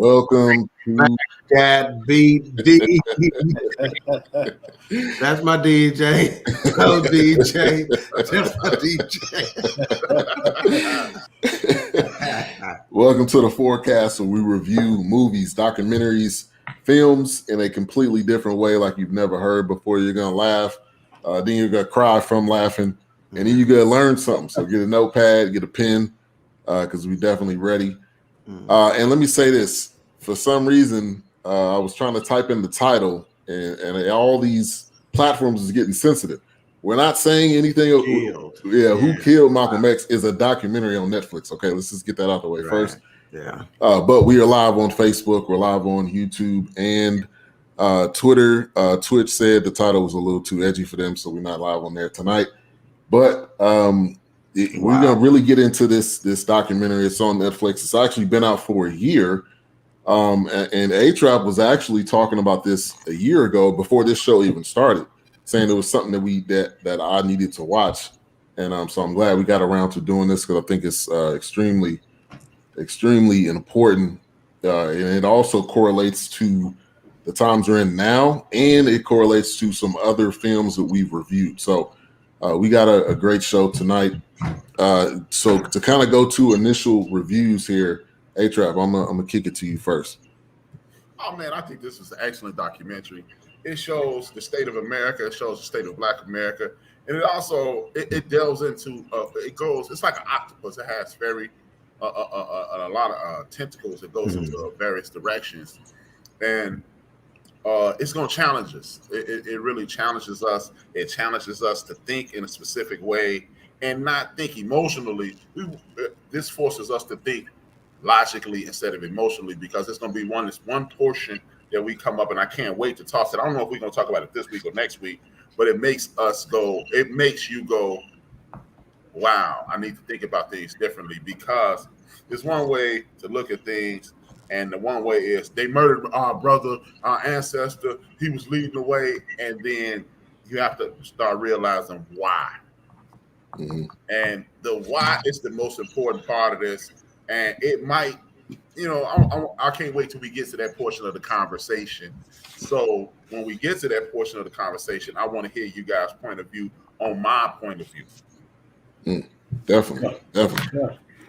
Welcome to Cat BD. That's my DJ. Go DJ. That's my DJ. Welcome to the Fourcast, where we review movies, documentaries, films in a completely different way, like you've never heard before. You're gonna laugh, then you're gonna cry from laughing, and then you're gonna learn something. So get a notepad, get a pen, because we're definitely ready. And let me say this. For some reason, I was trying to type in the title, and all these platforms is getting sensitive. We're not saying anything. Who Killed Malcolm X is a documentary on Netflix. Okay, let's just get that out the way first. Yeah. But we are live on Facebook. We're live on YouTube and Twitter. Twitch said the title was a little too edgy for them, so we're not live on there tonight. But we're gonna really get into this documentary. It's on Netflix. It's actually been out for a year. And HRap was actually talking about this a year ago before this show even started, saying it was something that I needed to watch. And so I'm glad we got around to doing this, because I think it's extremely important. And it also correlates to the times we're in now, and it correlates to some other films that we've reviewed. So we got a great show tonight. So to kind of go to initial reviews here, HRap, I'm gonna kick it to you first. Oh man, I think this is an excellent documentary. It shows the state of America. It shows the state of Black America, and it also it delves into it's like an octopus. It has very a lot of tentacles. It goes into various directions, and it's going to challenge us. It really challenges us. It challenges us to think in a specific way and not think emotionally. This forces us to think logically instead of emotionally, because it's going to be one portion that we come up, and I can't wait to talk to it. I don't know if we're going to talk about it this week or next week, but it makes you go, wow, I need to think about things differently, because there's one way to look at things, and the one way is they murdered our brother, our ancestor, he was leading the way, and then you have to start realizing why. Mm-hmm. And the why is the most important part of this. And it might, I can't wait till we get to that portion of the conversation. So when we get to that portion of the conversation, I want to hear you guys' point of view on my point of view. Definitely. Yeah.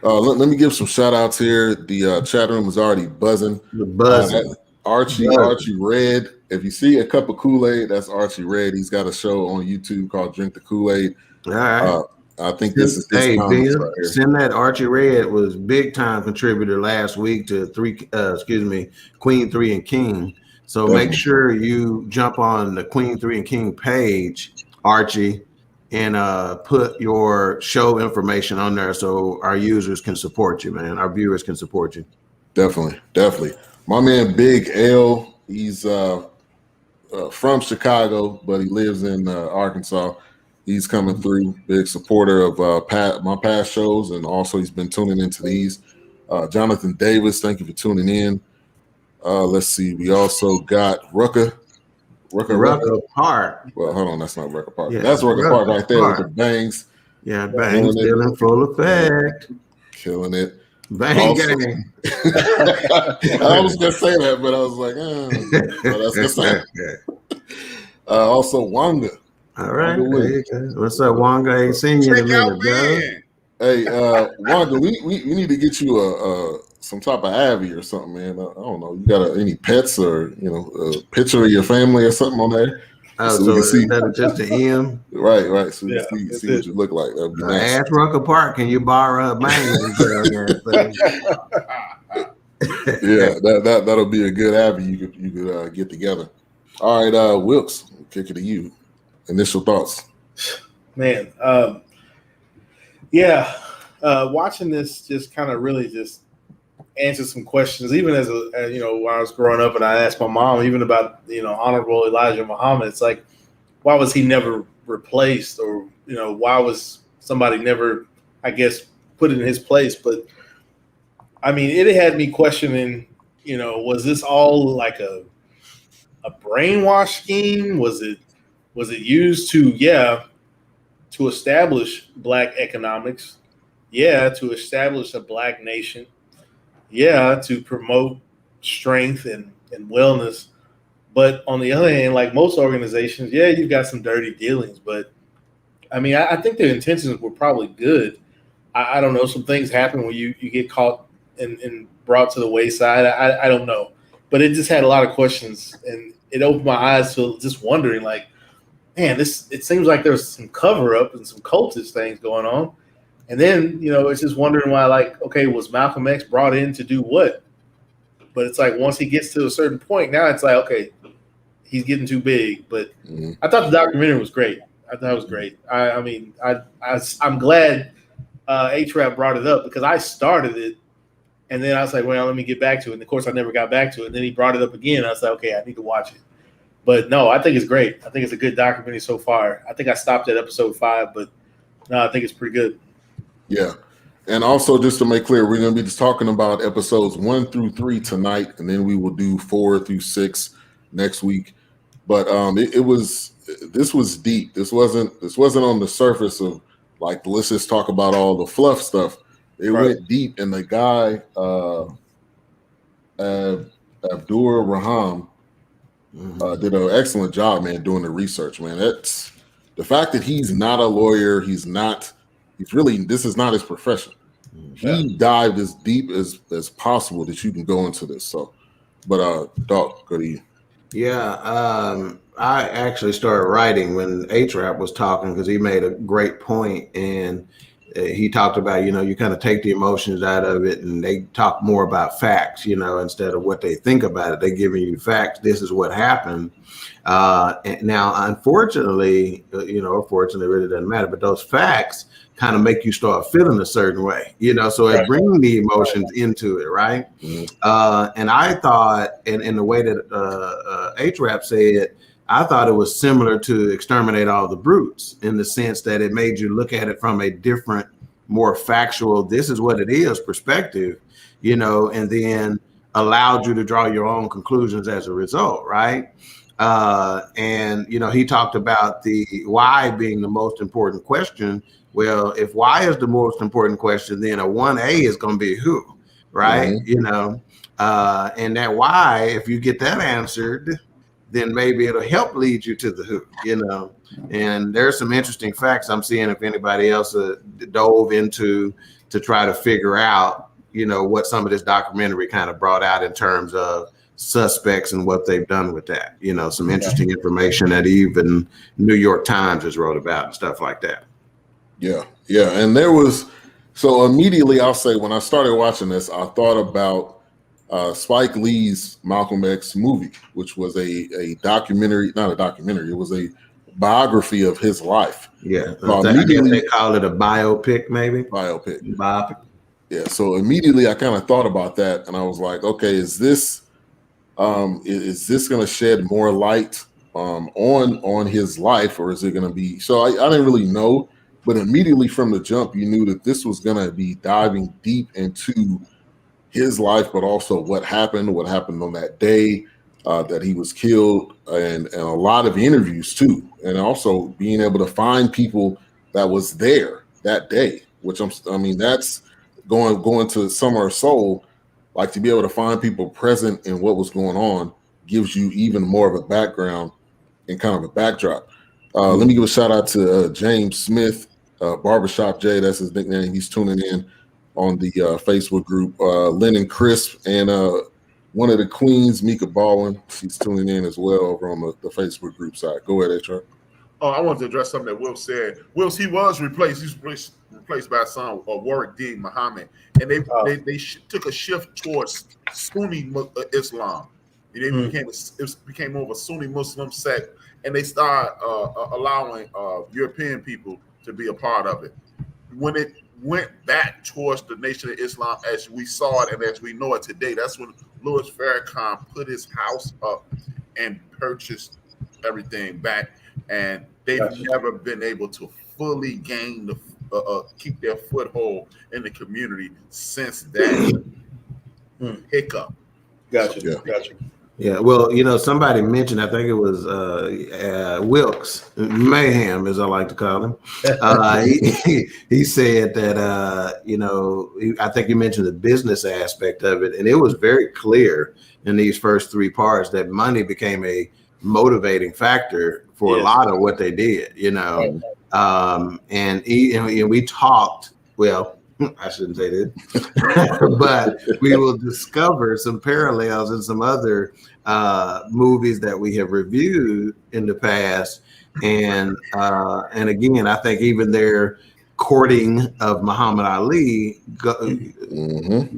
Let me give some shout outs here. The chat room is already buzzing. Archie Red. If you see a cup of Kool-Aid, that's Archie Red. He's got a show on YouTube called Drink the Kool-Aid. All right. I think this is his comments right here. Send that. Archie Red was big time contributor last week to Queen 3 and King. So make sure you jump on the Queen 3 and King page, Archie, and put your show information on there so our users can support you, man. Our viewers can support you. Definitely. My man Big L, he's from Chicago, but he lives in Arkansas. He's coming through, big supporter of my past shows, and also he's been tuning into these. Jonathan Davis, thank you for tuning in. Let's see. We also got Rucker Park. Well, hold on, that's not Rucker Park. Yeah, that's Rucker Park right there with the bangs. Yeah, bangs still in full effect. Killing it. Bang gang. I was gonna say that, but I was like, that's the same. Also, Wanga. All right. What's up, Wanga? I ain't seen you in a minute, bro. Hey, Wanga, we need to get you some type of Abby or something, man. I don't know. You got any pets or a picture of your family or something on there? So we can see that just an EM. Right. So we can see what you look like. That'd be nice. Ask Rucker Park, can you borrow a bang? Yeah, that'll be a good Abby you could get together. All right, Wilks, I'll kick it to you. Initial thoughts, man. Watching this just kind of really just answer some questions. Even as when I was growing up, and I asked my mom even about Honorable Elijah Muhammad. It's like, why was he never replaced, or why was somebody never, I guess, put in his place? But I mean, it had me questioning. Was this all like a brainwash scheme? Was it used to establish Black economics, to establish a Black nation, to promote strength and wellness. But on the other hand, like most organizations, yeah, you've got some dirty dealings. But I mean, I think their intentions were probably good. I don't know. Some things happen when you get caught and brought to the wayside. I don't know. But it just had a lot of questions, and it opened my eyes to just wondering, like, man, it seems like there's some cover up and some cultist things going on. And then, it's just wondering why, like, okay, was Malcolm X brought in to do what? But it's like once he gets to a certain point, now it's like, okay, he's getting too big. But I thought the documentary was great. I thought it was great. I'm glad HRap brought it up because I started it, and then I was like, well, let me get back to it. And of course, I never got back to it. And then he brought it up again. I was like, okay, I need to watch it. But no, I think it's great. I think it's a good documentary so far. I think I stopped at episode 5, but no, I think it's pretty good. Yeah. And also, just to make clear, we're going to be just talking about episodes 1 through 3 tonight, and then we will do 4 through 6 next week. But this was deep. This wasn't on the surface of like, let's just talk about all the fluff stuff. It went deep, and the guy, Abdur Raham, did an excellent job, man, doing the research, man. That's the fact that he's not a lawyer. This is not his profession. He dived as deep as possible that you can go into this. So, but Dawk, go to you. Yeah, I actually started writing when HRap was talking because he made a great point, and he talked about, you kind of take the emotions out of it, and they talk more about facts, instead of what they think about it. They're giving you facts. This is what happened. And now, unfortunately, or fortunately, it really doesn't matter, but those facts kind of make you start feeling a certain way, so it brings the emotions into it, right? And I thought, in the way that HRap said, I thought it was similar to Exterminate All the Brutes in the sense that it made you look at it from a different, more factual, this is what it is perspective, and then allowed you to draw your own conclusions as a result, right? And, he talked about the why being the most important question. Well, if why is the most important question, then a 1A is going to be who, right? And that why, if you get that answered, then maybe it'll help lead you to the who, And there's some interesting facts I'm seeing if anybody else dove into to try to figure out, what some of this documentary kind of brought out in terms of suspects and what they've done with that. Some interesting information that even New York Times has wrote about and stuff like that. Yeah. And so immediately I'll say when I started watching this, I thought about Spike Lee's Malcolm X movie, which was a documentary, not a documentary, it was a biography of his life. Yeah. They call it a biopic, maybe? Biopic. Yeah. So immediately I kind of thought about that, and I was like, okay, is this going to shed more light on his life, or is it going to be? So I didn't really know, but immediately from the jump, you knew that this was going to be diving deep into his life, but also what happened on that day that he was killed, and a lot of interviews too, and also being able to find people that was there that day, which that's going to Summer of Soul, like to be able to find people present in what was going on gives you even more of a background and kind of a backdrop. Let me give a shout out to James Smith, Barbershop J, that's his nickname. He's tuning in on the Facebook group. Lennon Crisp and one of the queens, Mika Baldwin, she's tuning in as well over on the Facebook group side. Go ahead, HR. Oh, I wanted to address something that Will said. Wilks, he was replaced. He's replaced by son of Warwick D. Muhammad, and they took a shift towards Sunni Islam. It became more of a Sunni Muslim sect, and they started allowing European people to be a part of it. When it went back towards the Nation of Islam as we saw it and as we know it today, that's when Louis Farrakhan put his house up and purchased everything back, and they've never been able to fully gain the keep their foothold in the community since that hiccup. Gotcha. Yeah, well, somebody mentioned, I think it was Wilks, Mayhem, as I like to call him. He said that, I think he mentioned the business aspect of it, and it was very clear in these first three parts that money became a motivating factor for a lot of what they did, and we talked, well, I shouldn't say that, but we will discover some parallels in some other movies that we have reviewed in the past, and again, I think even their courting of Muhammad Ali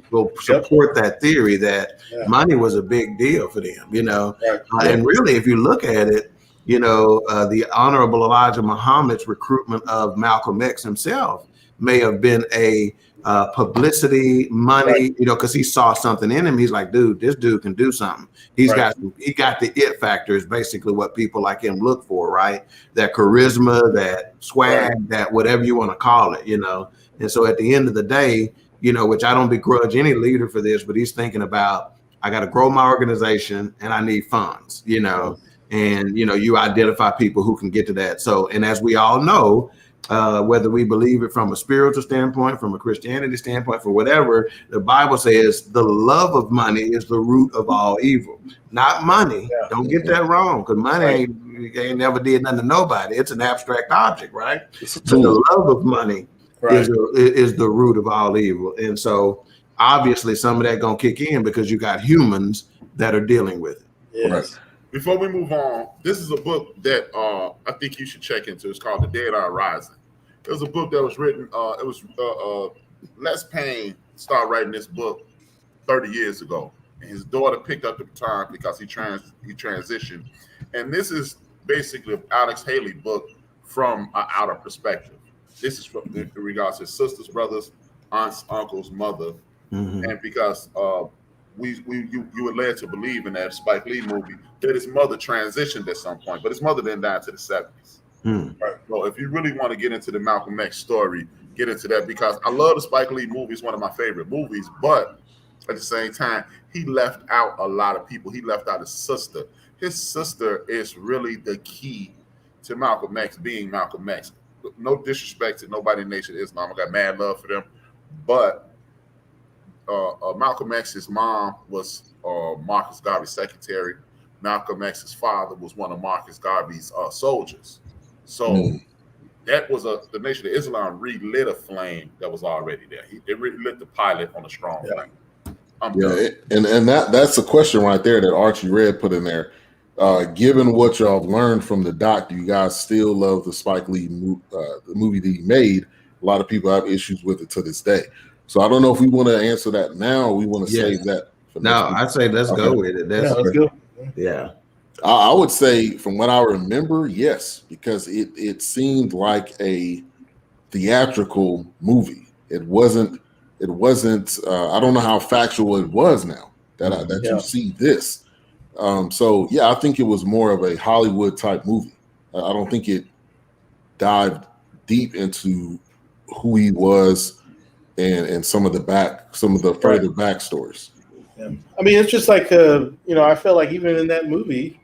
will support that theory that money was a big deal for them, and really, if you look at it, the Honorable Elijah Muhammad's recruitment of Malcolm X himself may have been a publicity money, because he saw something in him. He's like, dude, this dude can do something. He got the it factor is basically what people like him look for, right? That charisma, that swag, that whatever you want to call it, And so at the end of the day, which I don't begrudge any leader for this, but he's thinking about, I got to grow my organization and I need funds, and you identify people who can get to that. So, and as we all know, whether we believe it from a spiritual standpoint, from a Christianity standpoint, for whatever, the Bible says the love of money is the root of all evil. Not money. Yeah. Don't get that wrong, because money ain't never did nothing to nobody. It's an abstract object, right? So the love of money is the root of all evil. And so obviously some of that gonna kick in because you got humans that are dealing with it. Yes. Right. Before we move on, this is a book that I think you should check into. It's called The Dead Are Rising. It was a book that was written, Les Payne started writing this book 30 years ago. And his daughter picked up the baton because he transitioned. And this is basically an Alex Haley book from an outer perspective. This is from in regards to his sisters, brothers, aunts, uncles, mother. Mm-hmm. And because you were led to believe in that Spike Lee movie that his mother transitioned at some point, but his mother didn't die until the 70s. Right. So if you really want to get into the Malcolm X story, get into that, because I love the Spike Lee movie. It's one of my favorite movies, but at the same time, he left out a lot of people. He left out his sister. His sister is really the key to Malcolm X being Malcolm X. No disrespect to nobody in Nation of Islam. I got mad love for them, but Malcolm X's mom was Marcus Garvey's secretary. Malcolm X's father was one of Marcus Garvey's soldiers. So that was the Nation of Islam relit a flame that was already there. It relit the pilot on a strong flame. And that's a question right there that Archie Red put in there. Given what y'all have learned from the doc, do you guys still love the Spike Lee the movie that he made? A lot of people have issues with it to this day. So I don't know if we want to answer that now. Or we want to save that. I'd say let's go with it. Let's go. Yeah. I would say, from what I remember, yes, because it seemed like a theatrical movie. It wasn't. I don't know how factual it was now that you see this. So yeah, I think it was more of a Hollywood type movie. I don't think it dived deep into who he was and some of the further backstories. Yeah. I mean, it's just like I feel like even in that movie,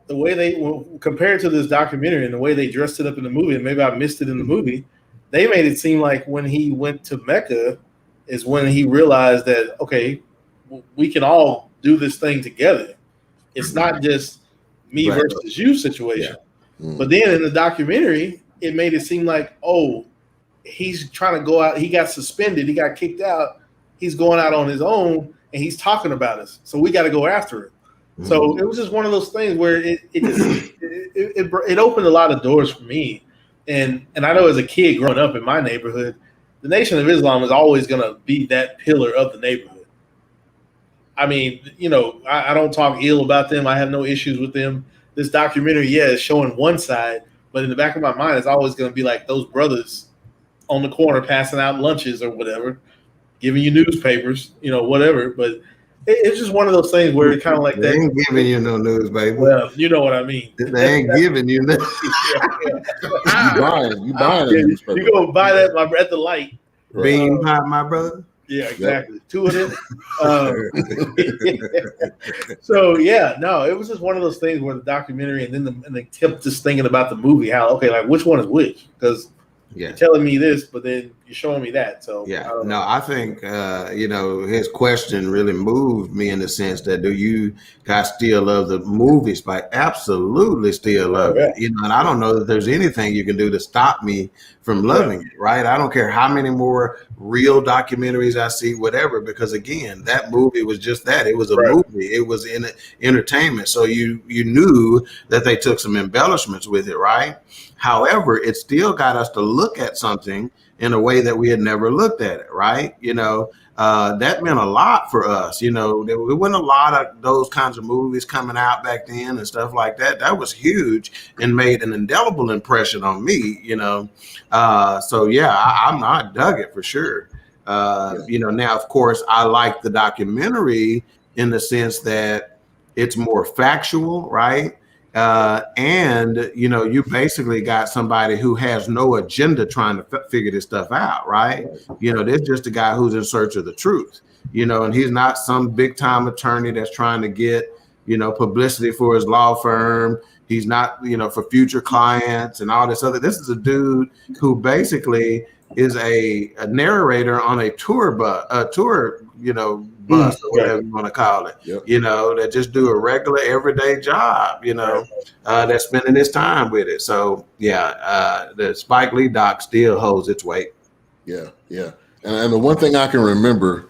the way they compared to this documentary and the way they dressed it up in the movie, and maybe I missed it in the movie, they made it seem like when he went to Mecca is when he realized that, okay, we can all do this thing together. It's not just me versus you situation. Yeah. But then in the documentary, it made it seem like, oh, he's trying to go out. He got suspended. He got kicked out. He's going out on his own, and he's talking about us. So we got to go after it. Mm-hmm. So it was just one of those things where it opened a lot of doors for me. And I know as a kid growing up in my neighborhood, the Nation of Islam is always going to be that pillar of the neighborhood. I mean, I don't talk ill about them. I have no issues with them. This documentary, is showing one side, but in the back of my mind, it's always going to be like those brothers on the corner passing out lunches or whatever, giving you newspapers, whatever. But it's just one of those things where it's kind of like they ain't giving you no news, baby. Well, you know what I mean. They ain't giving you nothing. You buying a newspaper. You go buy that at the light. Bean pie, my brother. Yeah, exactly. Yep. 2 of them. So yeah, no, it was just one of those things where the documentary and then they kept just thinking about the movie, how like which one is which? Because you're telling me this, but then you're showing me that. So I think his question really moved me in the sense that, do you guys still love the movies? Like, absolutely still love it. And I don't know that there's anything you can do to stop me from loving it, right? I don't care how many more real documentaries I see, whatever, because again, that movie was just that. It was a movie. It was in entertainment. So you knew that they took some embellishments with it, right? However, it still got us to look at something in a way that we had never looked at it, right? That meant a lot for us. There wasn't a lot of those kinds of movies coming out back then and stuff like that. That was huge and made an indelible impression on me, I dug it for sure. Now, of course, I like the documentary in the sense that it's more factual, right? And you basically got somebody who has no agenda trying to figure this stuff out, right? There's just a guy who's in search of the truth, and he's not some big time attorney that's trying to get, publicity for his law firm. He's not, for future clients and all this other. This is a dude who basically is a narrator on a tour bus, or whatever you want to call it, that just do a regular everyday job, that's spending his time with it. So the Spike Lee doc still holds its weight. Yeah. And the one thing I can remember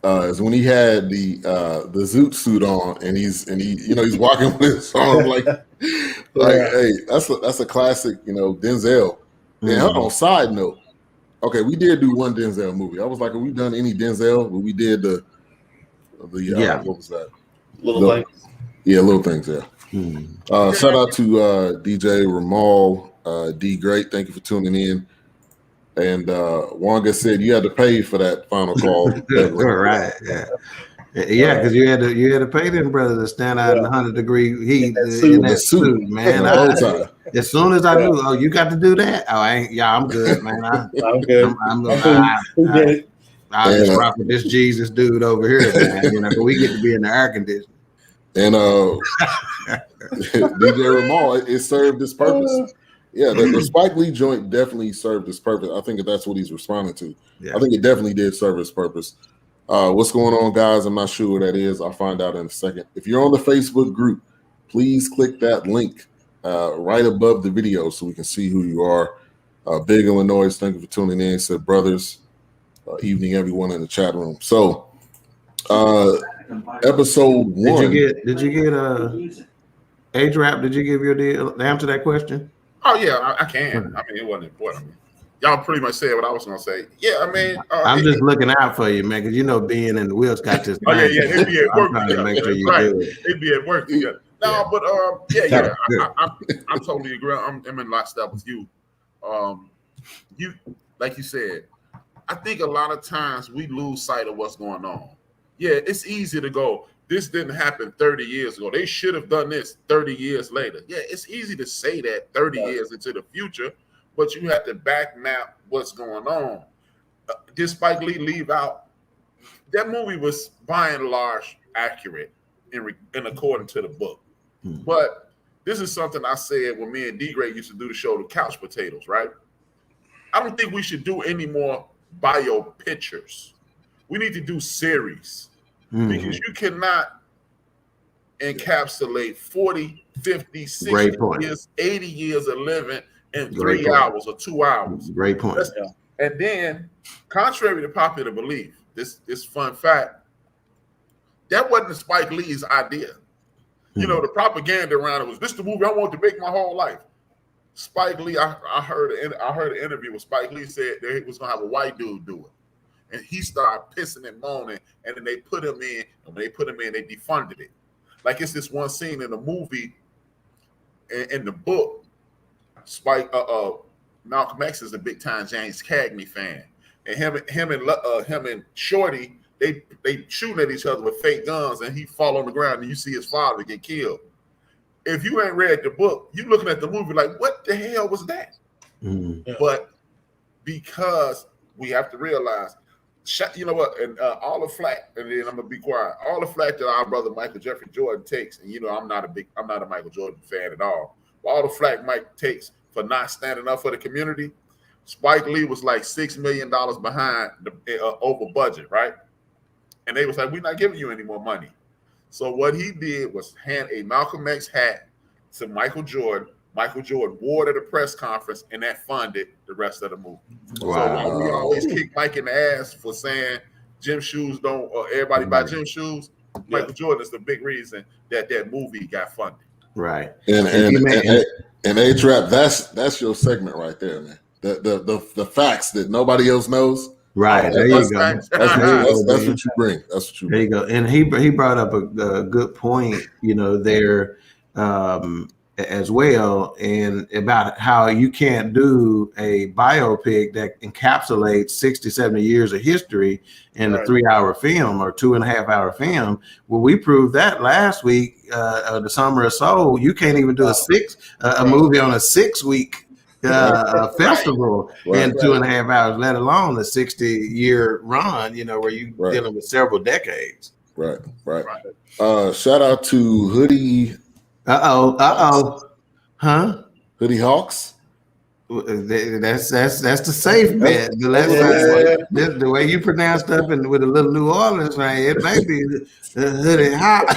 is when he had the zoot suit on and he's walking with his arm like hey, that's a classic, Denzel. And hold on, side note. Okay, we did do one Denzel movie. I was like, have we done any Denzel? But we did the what was that? Little Things. Yeah, Little Things, yeah. Shout out to DJ Ramal, D Great. Thank you for tuning in. And Wanga said you had to pay for that final call. Right, yeah, because you had to pay them brothers to stand out in 100-degree heat in that suit, man. As soon as I knew, you got to do that. Oh, I'm good, man. I'm good. I'll just rock with this Jesus dude over here, man. But we get to be in the air conditioning. And DJ Ramal, it served its purpose. Yeah, the Spike Lee joint definitely served its purpose. I think that's what he's responding to. Yeah. I think it definitely did serve its purpose. What's going on, guys? I'm not sure what that is. I'll find out in a second. If you're on the Facebook group, please click that link right above the video so we can see who you are. Big Illinois, thank you for tuning in. Said brothers, evening everyone in the chat room. So, episode 1. Did you get HRap? Did you give your the answer to that question? Oh yeah, I can. I mean, it wasn't important. Y'all pretty much said what I was gonna say. Yeah, I mean, I'm just looking out for you, man, because being in the Wilks got this. Oh yeah, it'd be at work. Make sure you do it. It'd be at work. Yeah. No, but I totally agree. I'm in lockstep with you. You like you said, I think a lot of times we lose sight of what's going on. Yeah, it's easy to go, this didn't happen 30 years ago. They should have done this 30 years later. Yeah, it's easy to say that 30 years into the future, but you have to back map what's going on. Did Spike Lee leave out? That movie was by and large accurate in according to the book. But this is something I said when me and D Gray used to do the show, The Couch Potatoes, right? I don't think we should do any more bio pictures. We need to do series because you cannot encapsulate 40, 50, 60 years, 80 years of living in 3 hours or 2 hours. Great point. And then, contrary to popular belief, this fun fact, that wasn't Spike Lee's idea. The propaganda around it was, this the movie I want to make my whole life. Spike Lee, I heard an interview with Spike Lee said that he was gonna have a white dude do it, and he started pissing and moaning, and then they put him in. And when they put him in, they defunded it. Like it's this one scene in the movie, in the book. Spike, Malcolm X is a big time James Cagney fan, and him and Shorty, they shooting at each other with fake guns, and he fall on the ground, and you see his father get killed. If you ain't read the book, you looking at the movie like, what the hell was that? But because we have to realize You know what? And all the flack, and then I'm gonna be quiet. All the flack that our brother Michael Jeffrey Jordan takes, and you know, I'm not a Michael Jordan fan at all. But all the flack Mike takes for not standing up for the community. Spike Lee was like $6 million behind over budget, right? And they was like, "We're not giving you any more money." So what he did was hand a Malcolm X hat to Michael Jordan. Michael Jordan wore it at a press conference, and that funded the rest of the movie. Wow. So while we always kick Mike in the ass for saying gym shoes don't, or everybody buy gym shoes, Michael Jordan is the big reason that movie got funded. Right. And HRap, that's your segment right there, man. The facts that nobody else knows. Right. There you go. That's what you bring. That's what you bring. There you go. And he brought up a good point, you know, there as well, and about how you can't do a biopic that encapsulates 60, 70 years of history in a 3-hour film or 2.5-hour film. Well, we proved that last week, the Summer of Soul. You can't even do a movie on a 6-week festival in 2.5 hours, let alone a 60-year run, you know, where you dealing with several decades. Right. Shout out to Hoodie. Hoodie Hawks. That's the safe bet. The way you pronounce stuff and with a little New Orleans, right? It may be the Hoodie Hawks.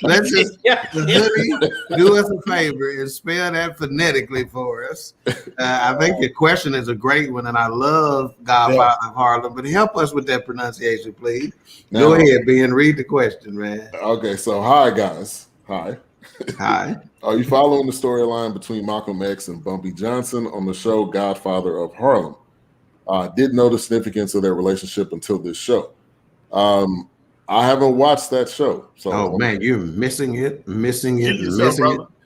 Let's just Hoodie, do us a favor and spell that phonetically for us. I think your question is a great one, and I love Godfather of Harlem. But help us with that pronunciation, please. Go ahead, Ben. Read the question, man. Okay, so hi guys. Hi. Are you following the storyline between Malcolm X and Bumpy Johnson on the show Godfather of Harlem? I didn't know the significance of their relationship until this show. I haven't watched that show. So man, you're missing it.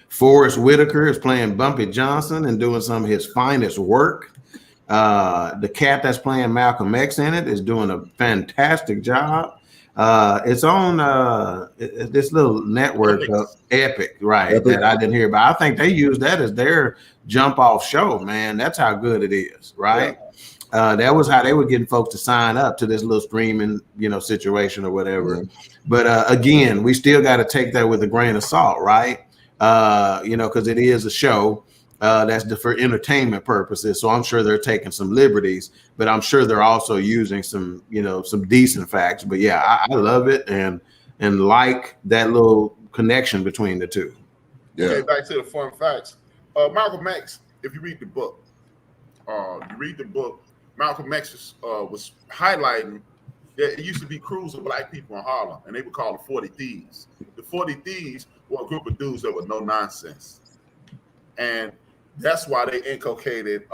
Forrest Whitaker is playing Bumpy Johnson and doing some of his finest work. The cat that's playing Malcolm X in it is doing a fantastic job. It's on this little network, Epic, right? Epic. That I didn't hear about. I think they use that as their jump off show, man. That's how good it is, right? Yeah. That was how they were getting folks to sign up to this little streaming, you know, situation or whatever. Mm-hmm. But again, we still got to take that with a grain of salt, right? You know, because it is a show. That's for entertainment purposes. So I'm sure they're taking some liberties, but I'm sure they're also using some, you know, some decent facts. But yeah, I love it and like that little connection between the two. Yeah. Okay, back to the fun facts. Malcolm X, if you read the book, Malcolm X was highlighting that it used to be crews of black people in Harlem, and they were called the 40 Thieves. The 40 Thieves were a group of dudes that were no nonsense. And that's why they inculcated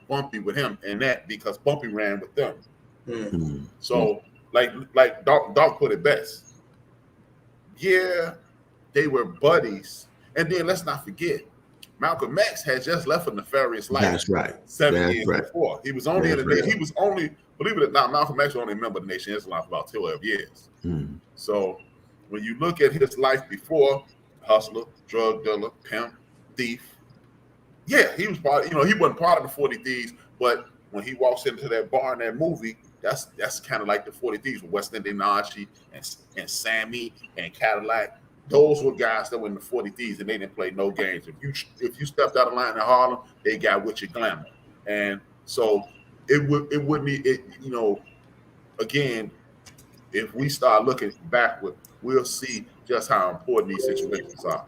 Bumpy with him and that, because Bumpy ran with them. Mm-hmm. So like Dawk put it best. Yeah, they were buddies. And then let's not forget, Malcolm X had just left a nefarious life. That's right. 7 years before. He was only believe it or not, Malcolm X was only a member of the Nation of Islam for about 12 years. Mm. So when you look at his life before, hustler, drug dealer, pimp, thief, yeah, he was part. You know, he wasn't part of the 40 Thieves, but when he walks into that bar in that movie, that's kind of like the 40 Thieves with West Indian Archie and Sammy and Cadillac. Those were guys that were in the 40 Thieves, and they didn't play no games. If you stepped out of line in Harlem, they got with your glamour. And so it wouldn't be it. You know, again, if we start looking backward, we'll see just how important these situations are.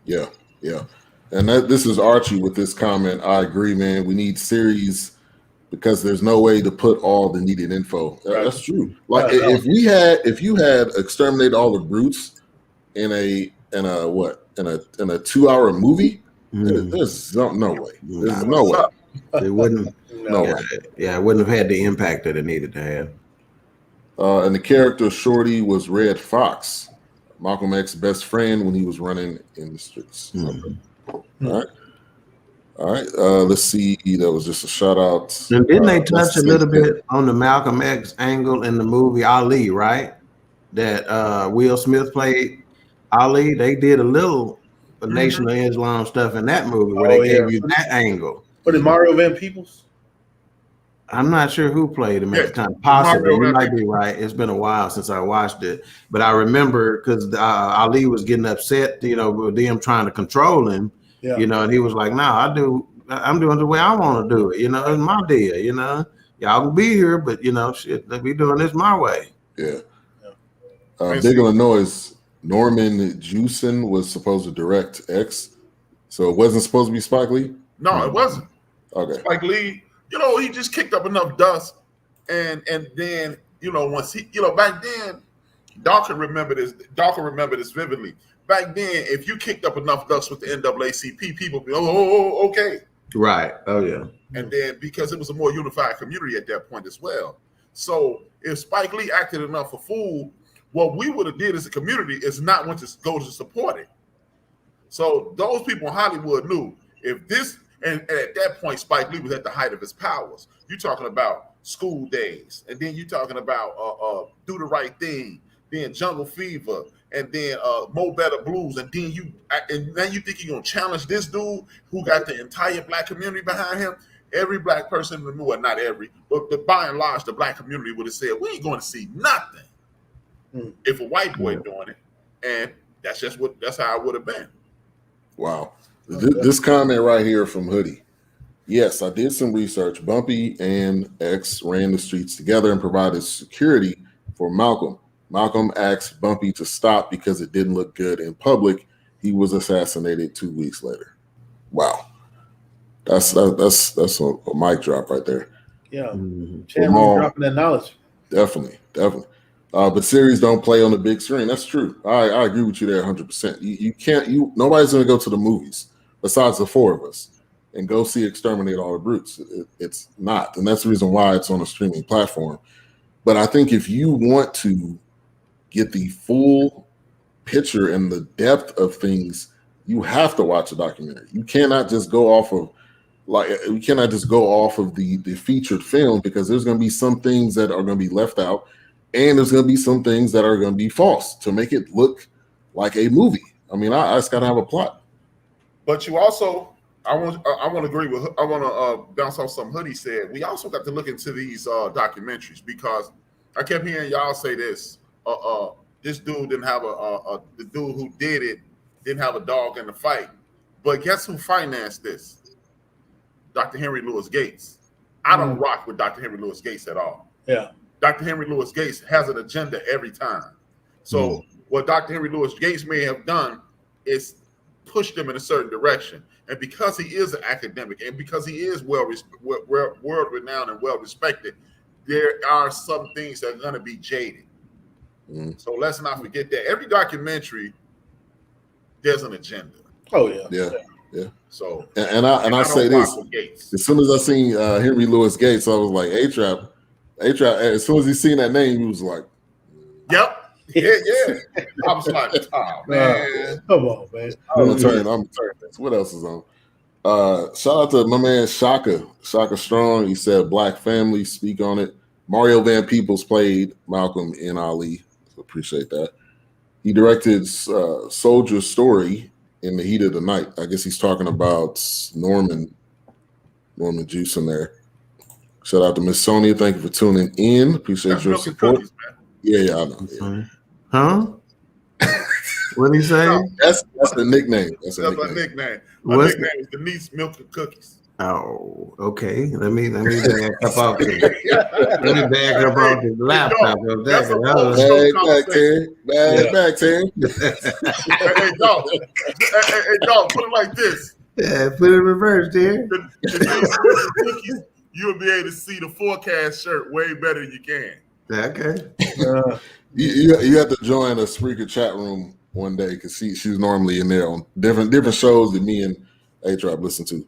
Yeah. And this is Archie with this comment. I agree, man. We need series because there's no way to put all the needed info. Right. That's true. Like if you had exterminated all the brutes in a 2-hour movie, there's no way. There's no way. It wouldn't. No way. Yeah, it wouldn't have had the impact that it needed to have. And the character Shorty was Red Fox, Malcolm X's best friend when he was running in the streets. Mm-hmm. All right. Let's see. That was just a shout out. And didn't they touch a little bit on the Malcolm X angle in the movie Ali, right? That Will Smith played Ali. They did a little Nation of Islam stuff in that movie where they gave you that angle. But did Mario Van Peebles? I'm not sure who played him at the time. Possibly, you might be right. It's been a while since I watched it, but I remember because Ali was getting upset, with them trying to control him, and he was like, "No, I'm doing the way I want to do it. It's my deal. Y'all can be here, but shit, they be doing this my way." Yeah. Big Illinois, Norman Jewson was supposed to direct X, so it wasn't supposed to be Spike Lee. No, it wasn't. Okay. Spike Lee. He just kicked up enough dust, and then once he, back then, Dawk can remember this. Dawk can remember this vividly. Back then, if you kicked up enough dust with the NAACP, people be okay, right, oh yeah, and then because it was a more unified community at that point as well. So if Spike Lee acted enough a fool, what we would have did as a community is not want to go to support it. So those people in Hollywood knew if this. And at that point, Spike Lee was at the height of his powers. You're talking about School Days, and then you're talking about Do the Right Thing, then Jungle Fever, and then Mo Better Blues, and then you think you're gonna challenge this dude who got the entire black community behind him? Every black person in the movie, well, not every, but by and large, the black community would have said, "We ain't going to see nothing if a white boy doing it," and that's how it would have been. Wow. This comment right here from Hoodie. Yes, I did some research. Bumpy and X ran the streets together and provided security for Malcolm. Malcolm asked Bumpy to stop because it didn't look good in public. He was assassinated 2 weeks later. Wow. That's a mic drop right there. Yeah. Dropping that knowledge. Definitely. But series don't play on the big screen. That's true. I agree with you there 100%. You can't, nobody's going to go to the movies besides the four of us and go see Exterminate All the Brutes. It's not. And that's the reason why it's on a streaming platform. But I think if you want to get the full picture and the depth of things, you have to watch a documentary. You cannot just go off of the featured film, because there's going to be some things that are going to be left out, and there's going to be some things that are going to be false to make it look like a movie. I mean, I just got to have a plot. But you also, I want to agree with. I want to bounce off something Hoodie said. We also got to look into these documentaries, because I kept hearing y'all say this. This dude didn't have the dude who did it didn't have a dog in the fight. But guess who financed this? Dr. Henry Louis Gates. I don't rock with Dr. Henry Louis Gates at all. Yeah. Dr. Henry Louis Gates has an agenda every time. So what Dr. Henry Louis Gates may have done is push them in a certain direction. And because he is an academic, and because he is world-renowned and well-respected, there are some things that are going to be jaded. So let's not forget that. Every documentary, there's an agenda. Oh, yeah. Yeah. So and I say this, as soon as I seen Henry Louis Gates, I was like, HRap, as soon as he seen that name, he was like, yep. Yeah. I was like, oh, man. Come on, man. I'm gonna turn this. What else is on? Shout out to my man Shaka Strong. He said Black Family, speak on it. Mario Van Peebles played Malcolm in Ali. So appreciate that. He directed Soldier's Story in the Heat of the Night. I guess he's talking about Norman Juice in there. Shout out to Miss Sonia. Thank you for tuning in. Appreciate your support. Cookies, yeah, I know. Yeah. Huh? What did he say? No, that's the nickname. That's a nickname. My nickname is Denise Milk and Cookies. Oh, okay. Let me back up off the laptop. Back, Terry. Hey, dog, put it like this. Yeah, put it in reverse, Terry. You'll be able to see the Fourcast shirt way better than you can. Okay. You have to join a Spreaker chat room one day, because she's normally in there on different shows that me and HRap listen to.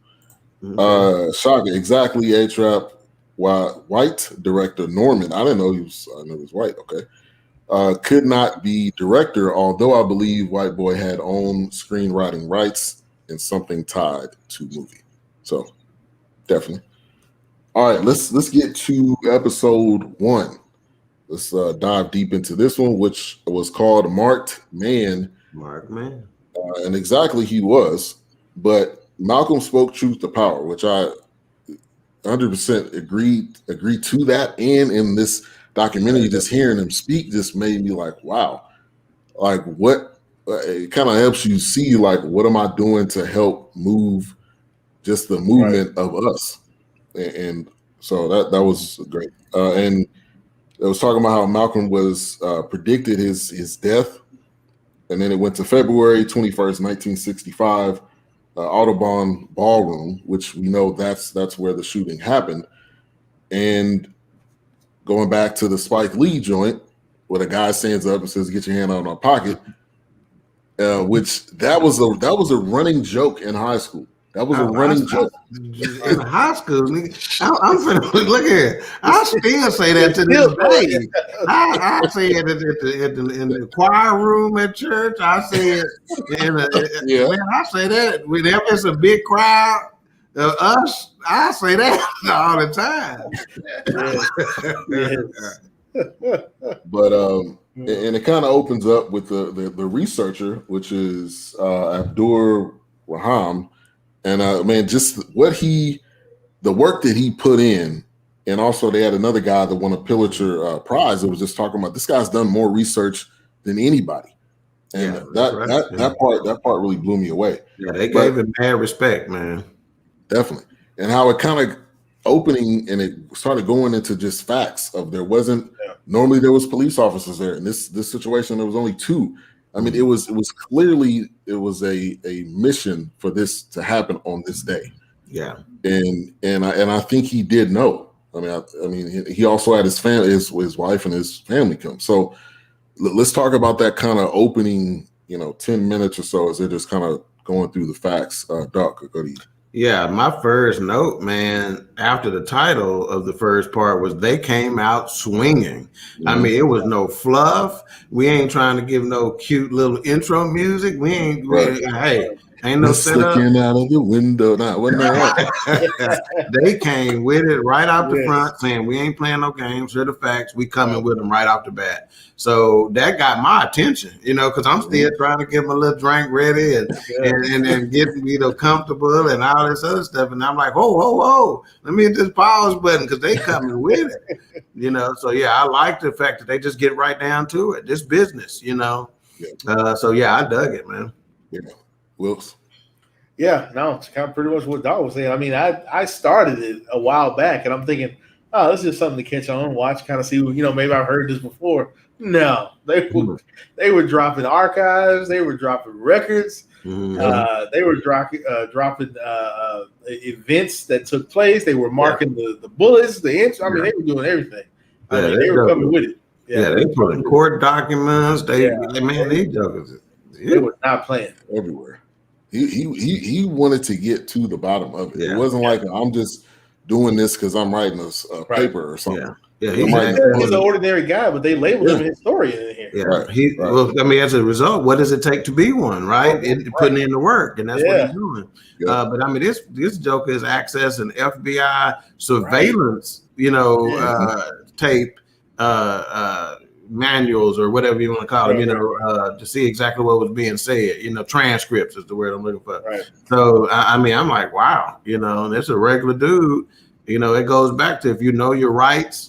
Shaka, exactly. HRap. White director Norman. I didn't know he was. I know he was white. Okay. Could not be director, although I believe White Boy had own screenwriting rights and something tied to movie. So definitely. All right, let's get to episode 1. Let's dive deep into this one, which was called Marked Man. Marked Man. And exactly he was, but Malcolm spoke truth to power, which 100% agree to that. And in this documentary, just hearing him speak just made me like, wow, like what it kind of helps you see, like, what am I doing to help move just the movement of us? And so that was great. And it was talking about how Malcolm was predicted his death. And then it went to February 21st, 1965, Audubon Ballroom, which we know that's where the shooting happened. And going back to the Spike Lee joint, where the guy stands up and says, "Get your hand out of my pocket," which that was a running joke in high school. That was a running joke. In high school, nigga, I'm finna look here. I still say that to this day. I say it in the choir room at church. I say it man, I say that whenever it's a big crowd of us. I say that all the time. But and it kind of opens up with the researcher, which is Abdur Raham. And man, just the work that he put in, and also they had another guy that won a Pulitzer Prize that was just talking about this guy's done more research than anybody, and that part really blew me away. Yeah, they gave him mad respect, man. Definitely, and how it kind of opening and it started going into just facts of there wasn't normally there was police officers there. In this situation, there was only 2. I mean, it was clearly a mission for this to happen on this day. Yeah, and I think he did know. I mean, he also had his family, his wife and his family come. So let's talk about that kind of opening, 10 minutes or so as they're just kind of going through the facts. Dawk, go to you. Yeah, my first note, man, after the title of the first part was they came out swinging. Mm-hmm. I mean, it was no fluff. We ain't trying to give no cute little intro music. We ain't, hey, ain't no setup. Looking out of the window. They came with it right out the front saying, we ain't playing no games. Here are the facts. We coming with them right off the bat. So that got my attention, because I'm still trying to get my little drink ready and get comfortable and all this other stuff. And I'm like, whoa, let me hit this pause button because they coming with it, So yeah, I like the fact that they just get right down to it. This business, So yeah, I dug it, man. Yeah, Wilks. Yeah, no, it's kind of pretty much what Dawk was saying. I mean, I started it a while back, and I'm thinking, oh, this is just something to catch on, watch, kind of see. Maybe I've heard this before. No, they were dropping archives. They were dropping records. Mm-hmm. They were dropping events that took place. They were marking the bullets, the inch. I mean, they were doing everything. They were coming with it. Yeah, they put in court documents. These jokers. They were not playing everywhere. He wanted to get to the bottom of it. It wasn't like I'm just doing this because I'm writing a paper or something. Yeah, he's an ordinary guy, but they labeled him a historian in here. Yeah, Well, I mean, as a result, what does it take to be one, right? Putting in the work, and that's what he's doing. But I mean, this joker is accessing FBI surveillance, tape, manuals or whatever you want to call them, to see exactly what was being said. Transcripts is the word I'm looking for. Right. So I mean, I'm like, wow, and it's a regular dude. It goes back to if you know your rights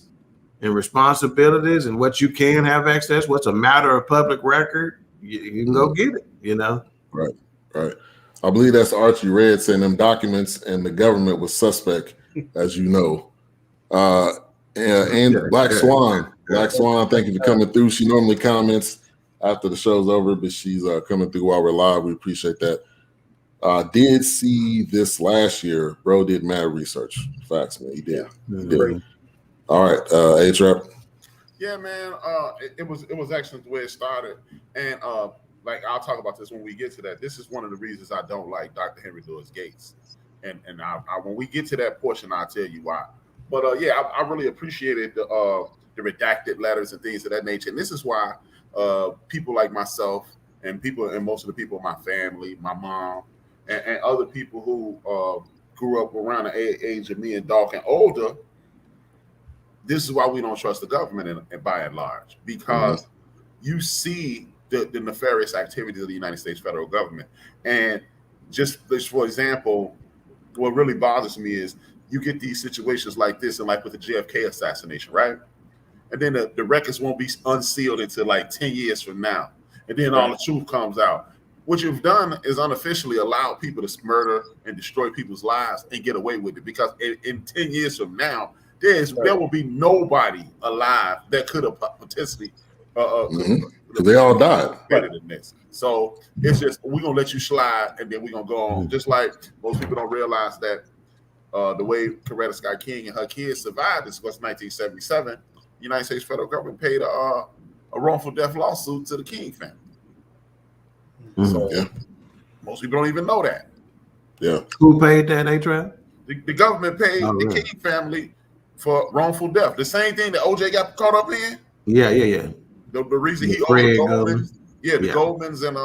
and responsibilities and what you can have access, what's a matter of public record, you can go get it, Right. I believe that's Archie Red saying them documents and the government was suspect, as you know. And Black Swan, thank you for coming through. She normally comments after the show's over, but she's coming through while we're live. We appreciate that. Did see this last year. Bro did mad research. Facts, man. He did. He did. All right, HRap. Yeah, man. It was excellent the way it started, and I'll talk about this when we get to that. This is one of the reasons I don't like Dr. Henry Louis Gates, and I when we get to that portion, I'll tell you why. But I really appreciated the redacted letters and things of that nature, and this is why people like myself and most of the people in my family, my mom, and other people who grew up around the age of me and Dawk and older. This is why we don't trust the government and by and large, because you see the nefarious activities of the United States federal government. And just for example, what really bothers me is you get these situations like this, and like with the JFK assassination, right? And then the records won't be unsealed until like 10 years from now. And then all the truth comes out. What you've done is unofficially allowed people to murder and destroy people's lives and get away with it. Because in 10 years from now, there will be nobody alive that could have potentially they all died. Better than this. So it's just, we're going to let you slide, and then we're going to go on. Just like most people don't realize that the way Coretta Scott King and her kids survived this was 1977. The United States federal government paid a wrongful death lawsuit to the King family. So most people don't even know that. Yeah. Who paid that, HRap? The government paid the King family for wrongful death. The same thing that OJ got caught up in. Yeah. The reason he owed the Goldmans, the Goldmans and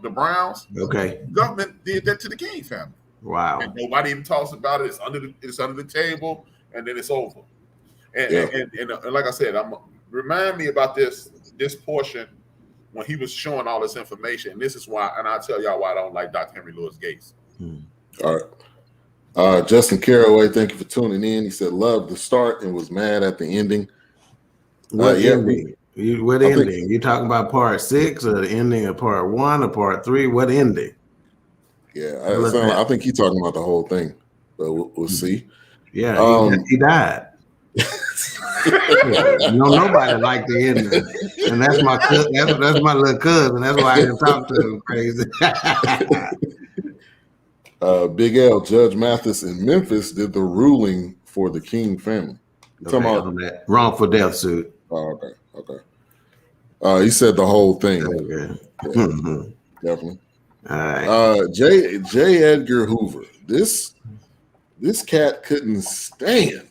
the Browns. Okay. The government did that to the King family. Wow. And nobody even talks about it. It's under the table, and then it's over. And like I said, remind me about this portion when he was showing all this information. And this is why, and I'll tell y'all why I don't like Dr. Henry Louis Gates. All right. Justin Caraway, thank you for tuning in. He said, loved the start and was mad at the ending. What ending? What ending? You talking about part 6 or the ending of part 1 or part 3? What ending? Yeah, I think he's talking about the whole thing, but we'll see. Yeah, he died. Nobody liked the ending, and that's my cousin. That's my little cousin. That's why I didn't talk to him crazy. Big L, Judge Mathis in Memphis did the ruling for the King family. Talking about that wrongful death suit. Oh, okay. He said the whole thing. Okay. Yeah, definitely. All right. J. Edgar Hoover. This cat couldn't stand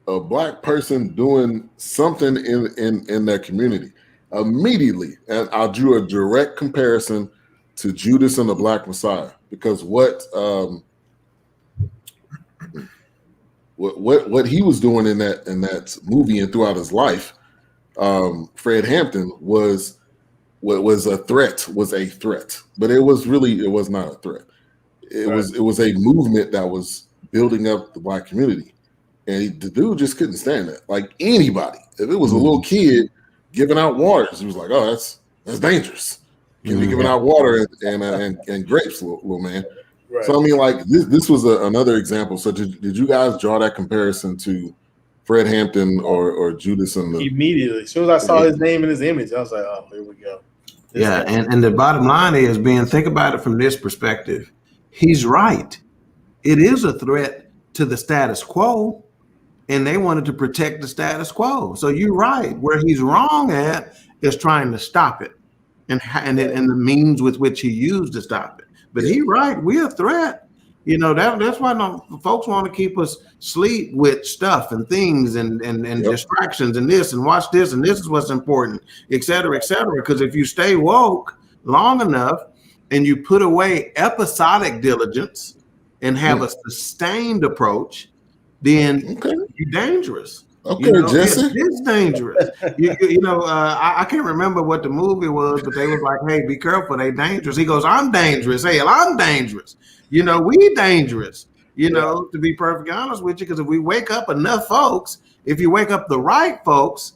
a black person doing something in their community immediately, and I drew a direct comparison to Judas and the Black Messiah, because what he was doing in that movie and throughout his life, Fred Hampton was a threat, but it was not a threat. It was a movement that was building up the black community. And the dude just couldn't stand that. Like anybody, if it was a little kid giving out waters, he was like, "Oh, that's dangerous. You be giving out water and grapes, little man." Right. So I mean, like this was another example. So did you guys draw that comparison to Fred Hampton or Judas and immediately? As soon as I saw his name and his image, I was like, "Oh, here we go." And the bottom line is, think about it from this perspective. He's right. It is a threat to the status quo. And they wanted to protect the status quo. So you're right. Where he's wrong at is trying to stop it, and the means with which he used to stop it. But he's right. We're a threat. That's why folks want to keep us sleep with stuff and things and distractions and this and watch this and this is what's important, et cetera, et cetera. Because if you stay woke long enough and you put away episodic diligence and have a sustained approach, then you're dangerous. Okay, Jesse. It's dangerous. I can't remember what the movie was, but they was like, "Hey, be careful, they dangerous." He goes, "I'm dangerous." Hell, I'm dangerous. We dangerous. To be perfectly honest with you, because if we wake up enough folks, if you wake up the right folks,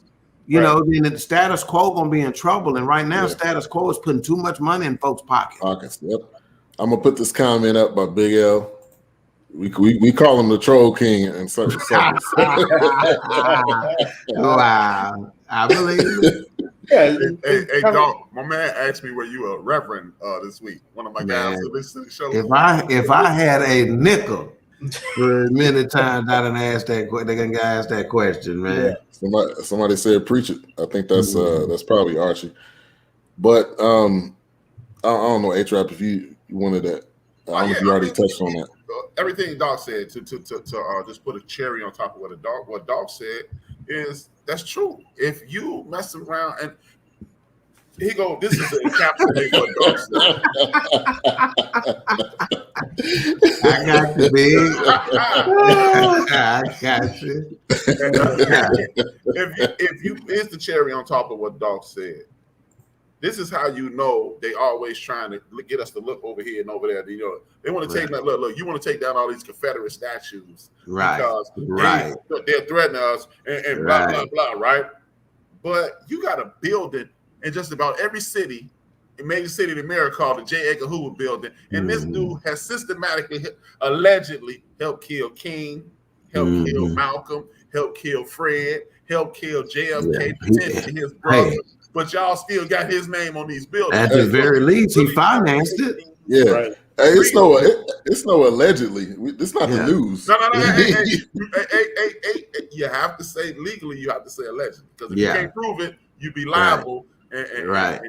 then the status quo gonna be in trouble. And right now, status quo is putting too much money in folks' pockets. Yep. I'm gonna put this comment up by Big L. We call him the Troll King and certain circles. Wow, I believe it. Hey, Dawk, my man asked me were you a reverend this week. One of my guys who listens to the show. If I had a nickel for many times, I done asked that. They gonna ask that question, man. Yeah. Somebody said preach it. I think that's probably Archie. But I don't know, HRap, if you wanted that. I don't know if you already touched on that. Everything Dawk said to just put a cherry on top of what Dawk said is that's true. If you mess around and he go, this is the encapsulate what Dawk said. I got you, big. I got you. If you is the cherry on top of what Dawk said, This is how you know they always trying to get us to look over here and over there. You know, they want to take that. Look. You want to take down all these Confederate statues, right? Because they're threatening us and blah blah blah, right? But you got a building in just about every city, a major city in America called the J. Edgar Hoover Building, and this dude has systematically, allegedly, helped kill King, helped kill Malcolm, helped kill Fred, helped kill JFK, potentially his brother. Hey. But y'all still got his name on these buildings. At the very least, he financed it. Yeah, right. Hey, it's no allegedly. It's not the news. No. You have to say legally. You have to say allegedly, because if you can't prove it, you be liable. Right.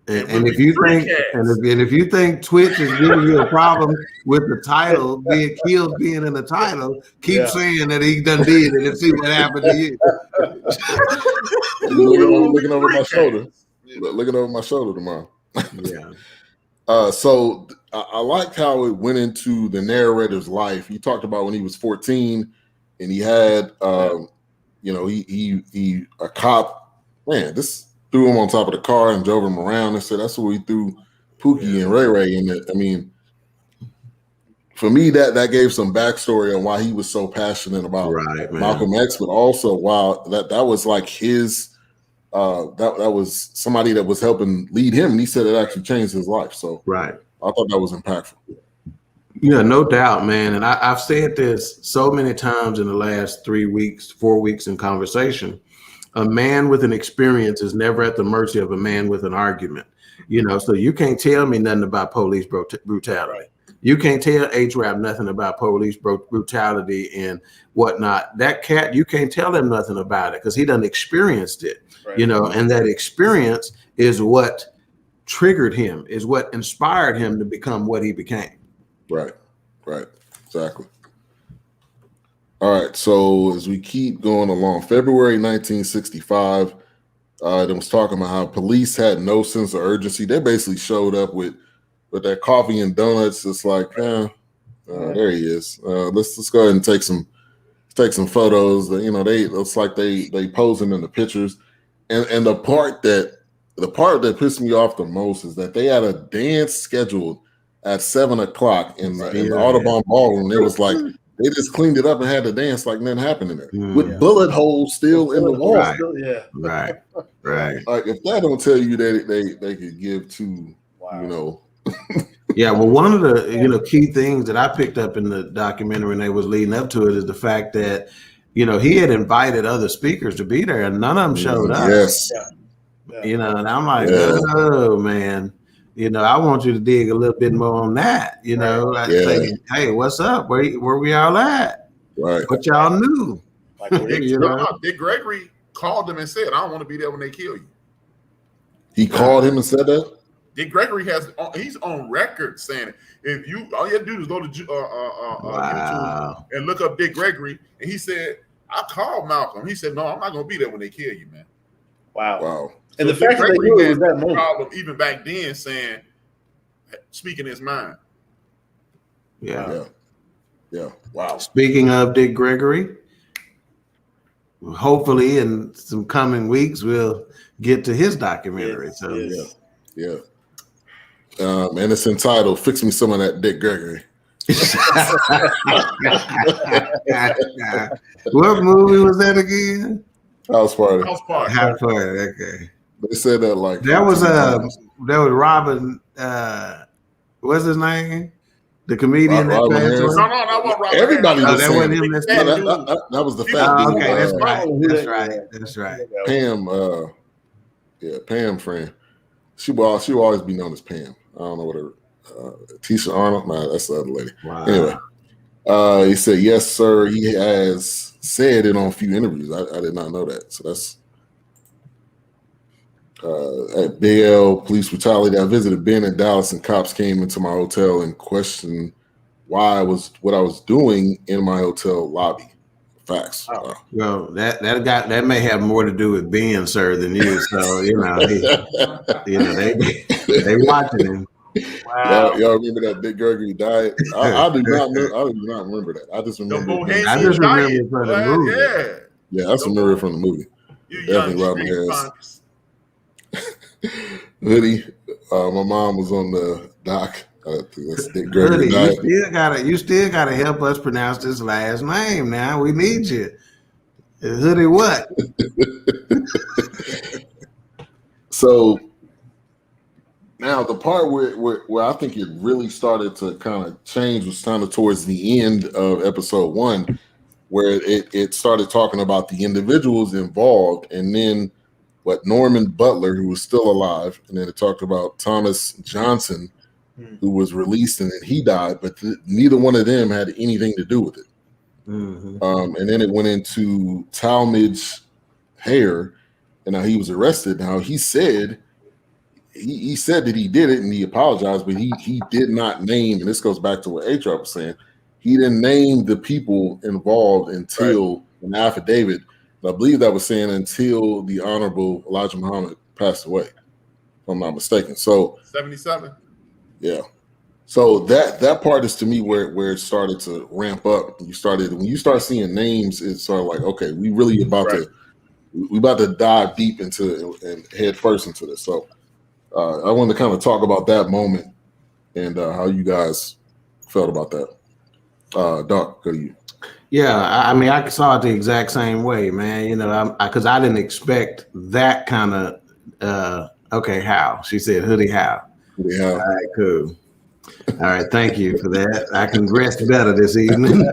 And if you think if you think Twitch is giving you a problem with the title, being killed being in the title, keep saying that he done did it and see what happened to you. Looking over my shoulder. Looking over my shoulder tomorrow. Yeah. So I liked how it went into the narrator's life. He talked about when he was 14 and he had he a cop, man, this threw him on top of the car and drove him around and said that's where we threw Pookie and Ray Ray in it. I mean, for me, that gave some backstory on why he was so passionate about Malcolm X, but also that was like his that was somebody that was helping lead him, and he said it actually changed his life. So I thought that was impactful. Yeah, no doubt, man. And I've said this so many times in the last 4 weeks in conversation. A man with an experience is never at the mercy of a man with an argument. You know, so you can't tell me nothing about police brutality. You can't tell HRap nothing about police brutality and whatnot. That cat, you can't tell him nothing about it because he done experienced it. You know, and that experience is what triggered him, is what inspired him to become what he became. Right, exactly. All right, so as we keep going along, February 1965, it was talking about how police had no sense of urgency. They basically showed up with that coffee and donuts. It's like, there he is. Let's go ahead and take some photos. You know, it's like they posing in the pictures. And the part that pissed me off the most is that they had a dance scheduled at 7:00 in the Audubon Ballroom. It was like they just cleaned it up and had to dance like nothing happened in there with bullet holes still in the wall. Right. Like if that don't tell you that they could give two, you know. Yeah, well, one of the key things that I picked up in the documentary when they was leading up to it is the fact that he had invited other speakers to be there and none of them showed up. Yes. And I'm like, oh man, I want you to dig a little bit more on that. Say, hey, what's up? Where we all at? Right. What y'all knew? Like, Dick Gregory called them and said, I don't want to be there when they kill you. He called him and said that? Dick Gregory he's on record saying it. If all you have to do is go to YouTube and look up Dick Gregory, and he said, I called Malcolm. He said, no, I'm not going to be there when they kill you, man. Wow. And the fact that they knew it was that moment. Problem, even back then, saying, speaking his mind. Yeah. Wow. Speaking of Dick Gregory, hopefully in some coming weeks we'll get to his documentary. And it's entitled "Fix Me Some of That Dick Gregory." What movie was that again? House Party. Okay. They said that like that was Robin. What's his name? The comedian that passed away. No, that wasn't Robin. Everybody was that saying wasn't him. That was the fat dude. Okay, that's right. Pam. Pam friend. She will always be known as Pam. I don't know what her Tisha Arnold. Nah, that's the other lady. Wow. Anyway, he said, yes, sir. He has said it on a few interviews. I did not know that. So that's at Big L police brutality. I visited Ben in Dallas, and cops came into my hotel and questioned what I was doing in my hotel lobby. Facts. Oh. Well, that may have more to do with Ben, sir, than you. So they watching him. Wow. Y'all remember that Dick Gregory diet? I do not remember that. I just remember. It from the movie. Yeah, I just remember it from the movie. You definitely Robin Harris. Hoodie. My mom was on the doc. That's Dick Gregory. Hoodie, you still gotta help us pronounce this last name now. We need you. Hoodie what? So now the part where I think it really started to kind of change was kind of towards the end of episode 1, where it started talking about the individuals involved, and then Norman Butler, who was still alive, and then it talked about Thomas Johnson, who was released and then he died, but neither one of them had anything to do with it. Mm-hmm. And then it went into Talmadge Hare, and now he was arrested. Now he said he said that he did it and he apologized, but he did not name, and this goes back to what HRap was saying, he didn't name the people involved until an affidavit. I believe that was saying until the Honorable Elijah Muhammad passed away, if I'm not mistaken. So 77. Yeah. So that part is to me where it started to ramp up. When you start seeing names, it's sort of like, okay, we really about to dive deep into and head first into this. So I wanted to kind of talk about that moment and how you guys felt about that. Dawk, go to you. Yeah, I mean, I saw it the exact same way, man. You know, because I didn't expect that kind of. Okay, how she said, Hoodie, how? Yeah. All right, cool. All right, thank you for that. I can rest better this evening.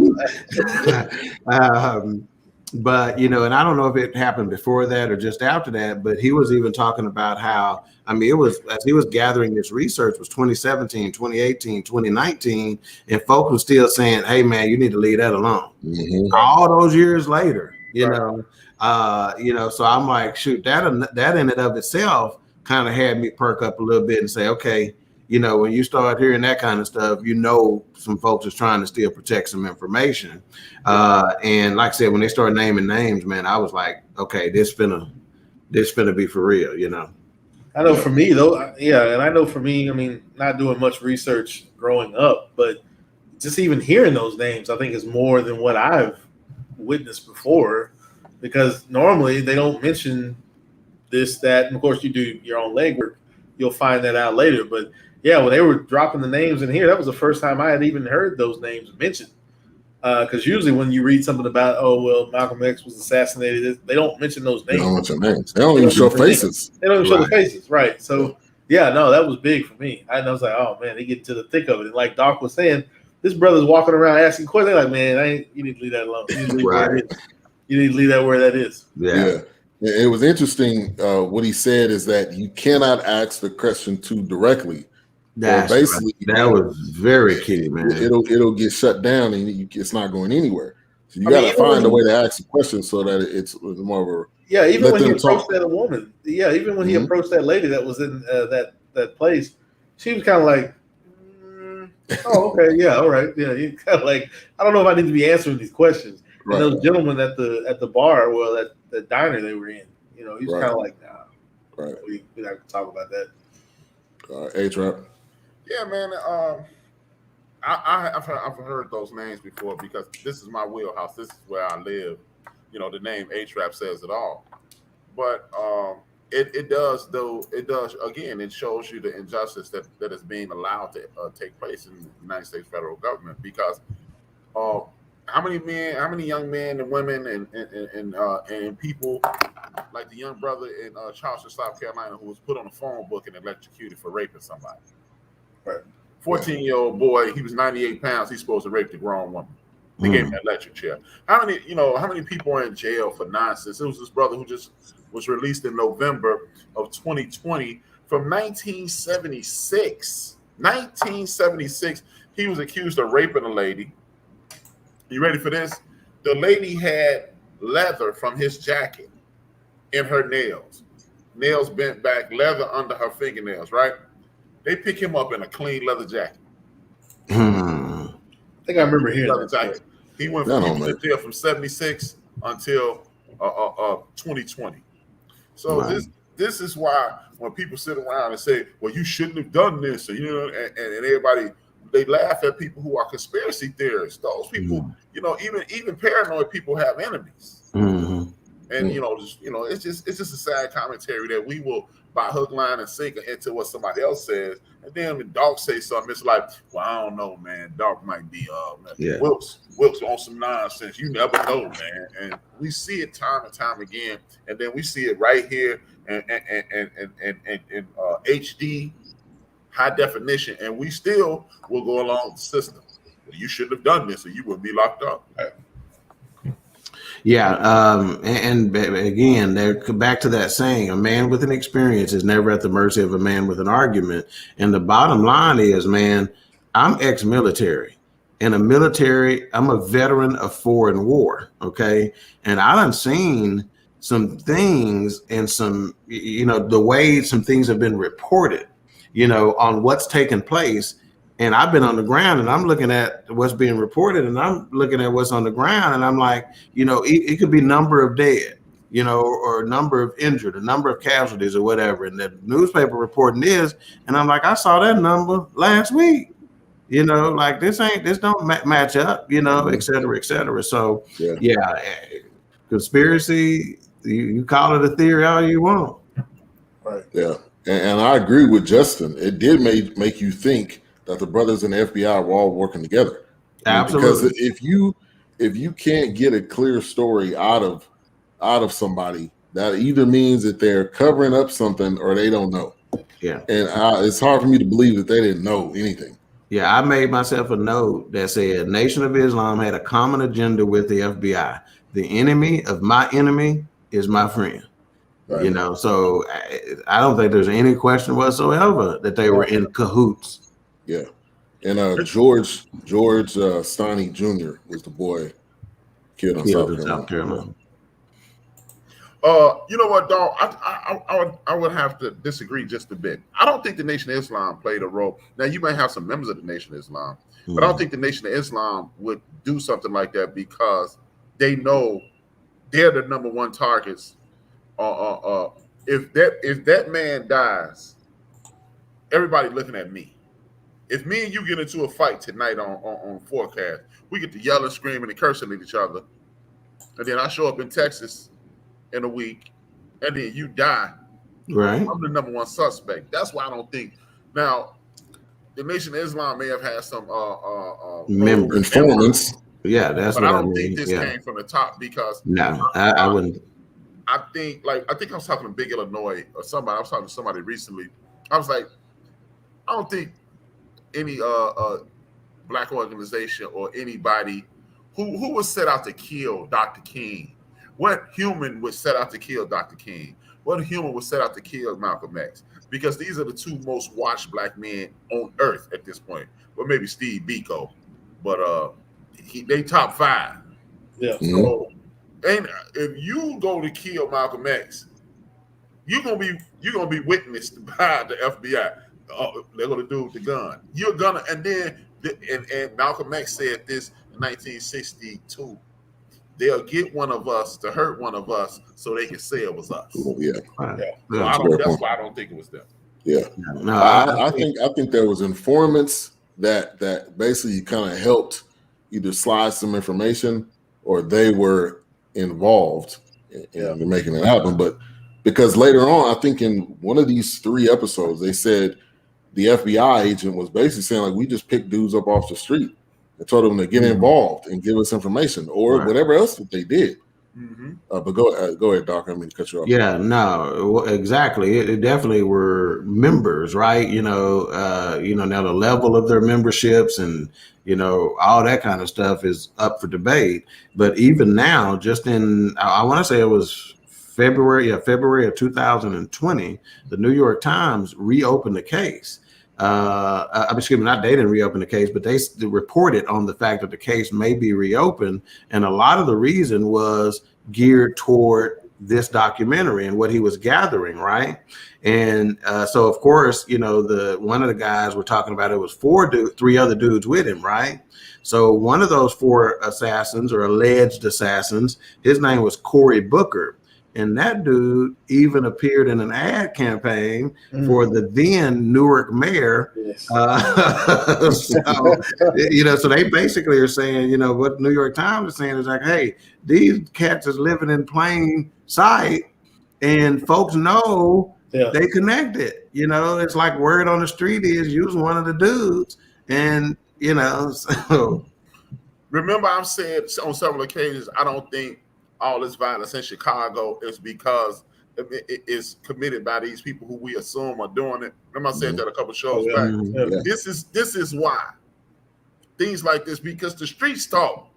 But you know, and I don't know if it happened before that or just after that, but he was even talking about how, I mean, it was as he was gathering this research was 2017, 2018, 2019, and folks were still saying, hey man, you need to leave that alone. Mm-hmm. All those years later, you know, so I'm like, shoot, that in and of itself kind of had me perk up a little bit and say, okay, you know, when you start hearing that kind of stuff, you know, some folks is trying to still protect some information. And like I said, when they started naming names, man, I was like, okay, this finna be for real, you know. I know for me though, and I know for me, I mean, not doing much research growing up, but just even hearing those names, I think is more than what I've witnessed before, because normally they don't mention this, that, and of course you do your own legwork, you'll find that out later. But yeah, when they were dropping the names in here, that was the first time I had even heard those names mentioned. Because usually when you read something about, Malcolm X was assassinated, they don't mention those names. They don't mention names. They don't even show faces. They don't even show the faces, right? So yeah, no, that was big for me. I was like, oh man, they get to the thick of it. And like Dawk was saying, this brother's walking around asking questions. They're like, man, you need to leave that alone. You need to leave where it is. You need to leave that where that is. Yeah. It was interesting. What he said is that you cannot ask the question too directly. That's basically right. That was very key, man. It'll get shut down and it's not going anywhere. So you got to find a way to ask the question so that it's more of a even when he approached that woman, even when he approached that lady that was in that place, she was kind of like, oh okay, yeah, all right, yeah. You kind of like, I don't know if I need to be answering these questions. Right. And those gentlemen at the bar, well, at the diner they were in, you know, he was kind of like, nah, right. We're not gonna talk about that. HRap. Yeah, man. I've heard those names before because this is my wheelhouse. This is where I live. You know, the name HRap says it all. But it does, though. It does, again, it shows you the injustice that is being allowed to take place in the United States federal government, because how many young men and women and people like the young brother in Charleston, South Carolina, who was put on a phone book and electrocuted for raping somebody. Right. 14-year-old boy, he was 98 pounds. He's supposed to rape the grown woman. They gave him an electric chair. How many people are in jail for nonsense? It was this brother who just was released in November of 2020 from 1976. 1976, he was accused of raping a lady. You ready for this? The lady had leather from his jacket in her nails bent back, leather under her fingernails, right? They pick him up in a clean leather jacket. I think I remember hearing that. He went from jail from 76 until 2020. So this is why when people sit around and say, well, you shouldn't have done this, or, you know, and everybody, they laugh at people who are conspiracy theorists. Those people, you know, even paranoid people have enemies. And it's just a sad commentary that we will by hook, line, and sinker into what somebody else says. And then when Dawk say something, it's like, well, I don't know, man. Dawk might be Wilks on some nonsense. You never know, man. And we see it time and time again. And then we see it right here and HD, high definition, and we still will go along with the system. You shouldn't have done this, or you would be locked up. Yeah, and again, they're back to that saying: a man with an experience is never at the mercy of a man with an argument. And the bottom line is, man, I'm ex-military. In a military, I'm a veteran of foreign war. Okay, and I done seen some things and some, the way some things have been reported, on what's taken place. And I've been on the ground and I'm looking at what's being reported and I'm looking at what's on the ground. And I'm like, it could be number of dead, or number of injured, a number of casualties or whatever. And the newspaper reporting this. And I'm like, I saw that number last week, like this don't match up, et cetera, et cetera. So yeah, conspiracy, you call it a theory all you want. Right. Yeah. And I agree with Justin. It did make you think that the brothers in the FBI were all working together. Absolutely. Because if you can't get a clear story out of somebody, that either means that they're covering up something or they don't know. Yeah. And it's hard for me to believe that they didn't know anything. Yeah, I made myself a note that said Nation of Islam had a common agenda with the FBI. The enemy of my enemy is my friend. Right. So I don't think there's any question whatsoever that they were in cahoots. Yeah, and George Steiny Jr. was the boy killed in South Carolina. You know what, dog? I would have to disagree just a bit. I don't think the Nation of Islam played a role. Now, you may have some members of the Nation of Islam, but I don't think the Nation of Islam would do something like that because they know they're the number one targets. If that man dies, everybody looking at me. If me and you get into a fight tonight on Fourcast, we get to yelling, screaming, and cursing at each other, and then I show up in Texas in a week, and then you die. Right. I'm the number one suspect. That's why I don't think. Now, the Nation of Islam may have had some informants. Yeah, that's but what I don't think this came from the top because I wouldn't. I think I was talking to Big Illinois or somebody. I was talking to somebody recently. I was like, I don't think any black organization or anybody who was set out to kill Dr. King. What human was set out to kill Dr. King? What human was set out to kill Malcolm X? Because these are the two most watched black men on earth at this point. Well, maybe Steve Biko, but they top 5. Yeah. So, and if you go to kill Malcolm X, you're gonna be witnessed by the FBI. They're gonna do with the gun. You're gonna, and then and Malcolm X said this in 1962. They'll get one of us to hurt one of us so they can say it was us. Yeah. So that's why I don't think it was them. Yeah. No, I think there was informants that basically kind of helped either slide some information or they were involved in making it happen. But because later on, I think in one of these 3 episodes, they said the FBI agent was basically saying, like, we just picked dudes up off the street and told them to get involved and give us information or whatever else that they did. But go ahead, Doc. I mean to cut you off. Yeah, no, exactly. It definitely were members, right? Now the level of their memberships and all that kind of stuff is up for debate. But even now, just in I want to say it was February of 2020, the New York Times reopened the case. Excuse me, they didn't reopen the case, but they reported on the fact that the case may be reopened. And a lot of the reason was geared toward this documentary and what he was gathering, right? And so, of course, one of the guys we're talking about, it was 3 other dudes with him, right? So one of those 4 assassins or alleged assassins, his name was Cory Booker. And that dude even appeared in an ad campaign for the then Newark mayor. Yes. So they basically are saying, what New York Times is saying is like, hey, these cats is living in plain sight, and folks know they connected. You know, it's like word on the street is you was one of the dudes, and you know, so. Remember, I've said on several occasions, I don't think all this violence in Chicago is because it is committed by these people who we assume are doing it. Remember, I said that a couple shows back. Yeah. This is why things like this, because the streets talk.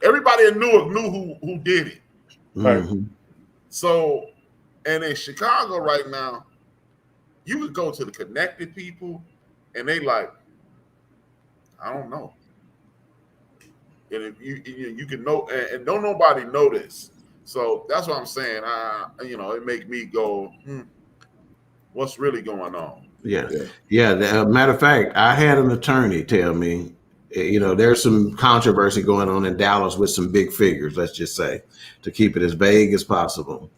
Everybody knew who did it. Right. So, and in Chicago right now, you could go to the connected people, and they like, I don't know. And if you can know, and don't nobody know this. So that's what I'm saying. It make me go, what's really going on? Yeah. Matter of fact, I had an attorney tell me, there's some controversy going on in Dallas with some big figures, let's just say, to keep it as vague as possible.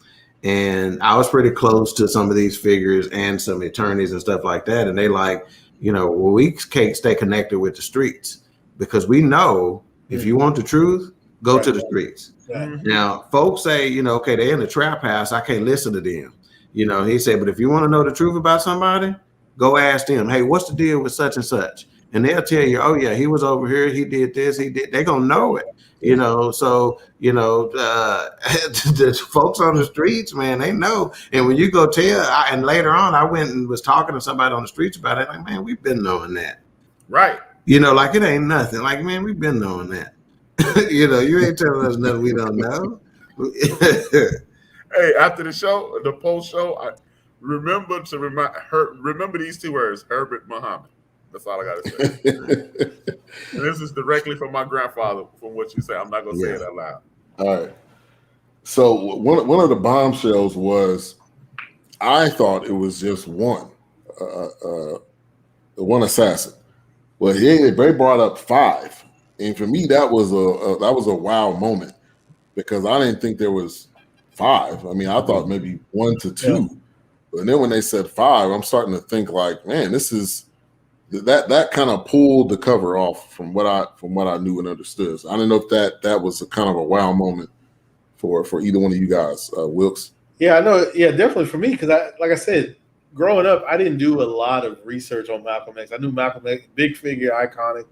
And I was pretty close to some of these figures and some attorneys and stuff like that. And they like, we can't stay connected with the streets because we know if you want the truth, go to the streets. Right. Now, folks say, okay, they're in the trap house. I can't listen to them. He said, but if you want to know the truth about somebody, go ask them, hey, what's the deal with such and such? And they'll tell you, oh, yeah, he was over here. He did this. They're going to know it. So, the folks on the streets, man, they know. And when you go and later on, I went and was talking to somebody on the streets about it. Like, man, we've been knowing that. Right. Like it ain't nothing. Like, man, we've been knowing that. You ain't telling us nothing we don't know. Hey, after the show, the post show, I remember these two words, Herbert Muhammad. That's all I got to say. And this is directly from my grandfather, from what you say. I'm not going to say it out loud. All right. So one of the bombshells was, I thought it was just one assassin. Well, they brought up 5, and for me that was a wow moment because I didn't think there was 5. I mean, I thought maybe 1 to 2, but then when they said 5, I'm starting to think like, man, this is that kind of pulled the cover off from what I knew and understood. So I don't know if that was a kind of a wow moment for either one of you guys, Wilks. Yeah, I know. Yeah, definitely for me because like I said. Growing up, I didn't do a lot of research on Malcolm X. I knew Malcolm X, big figure, iconic.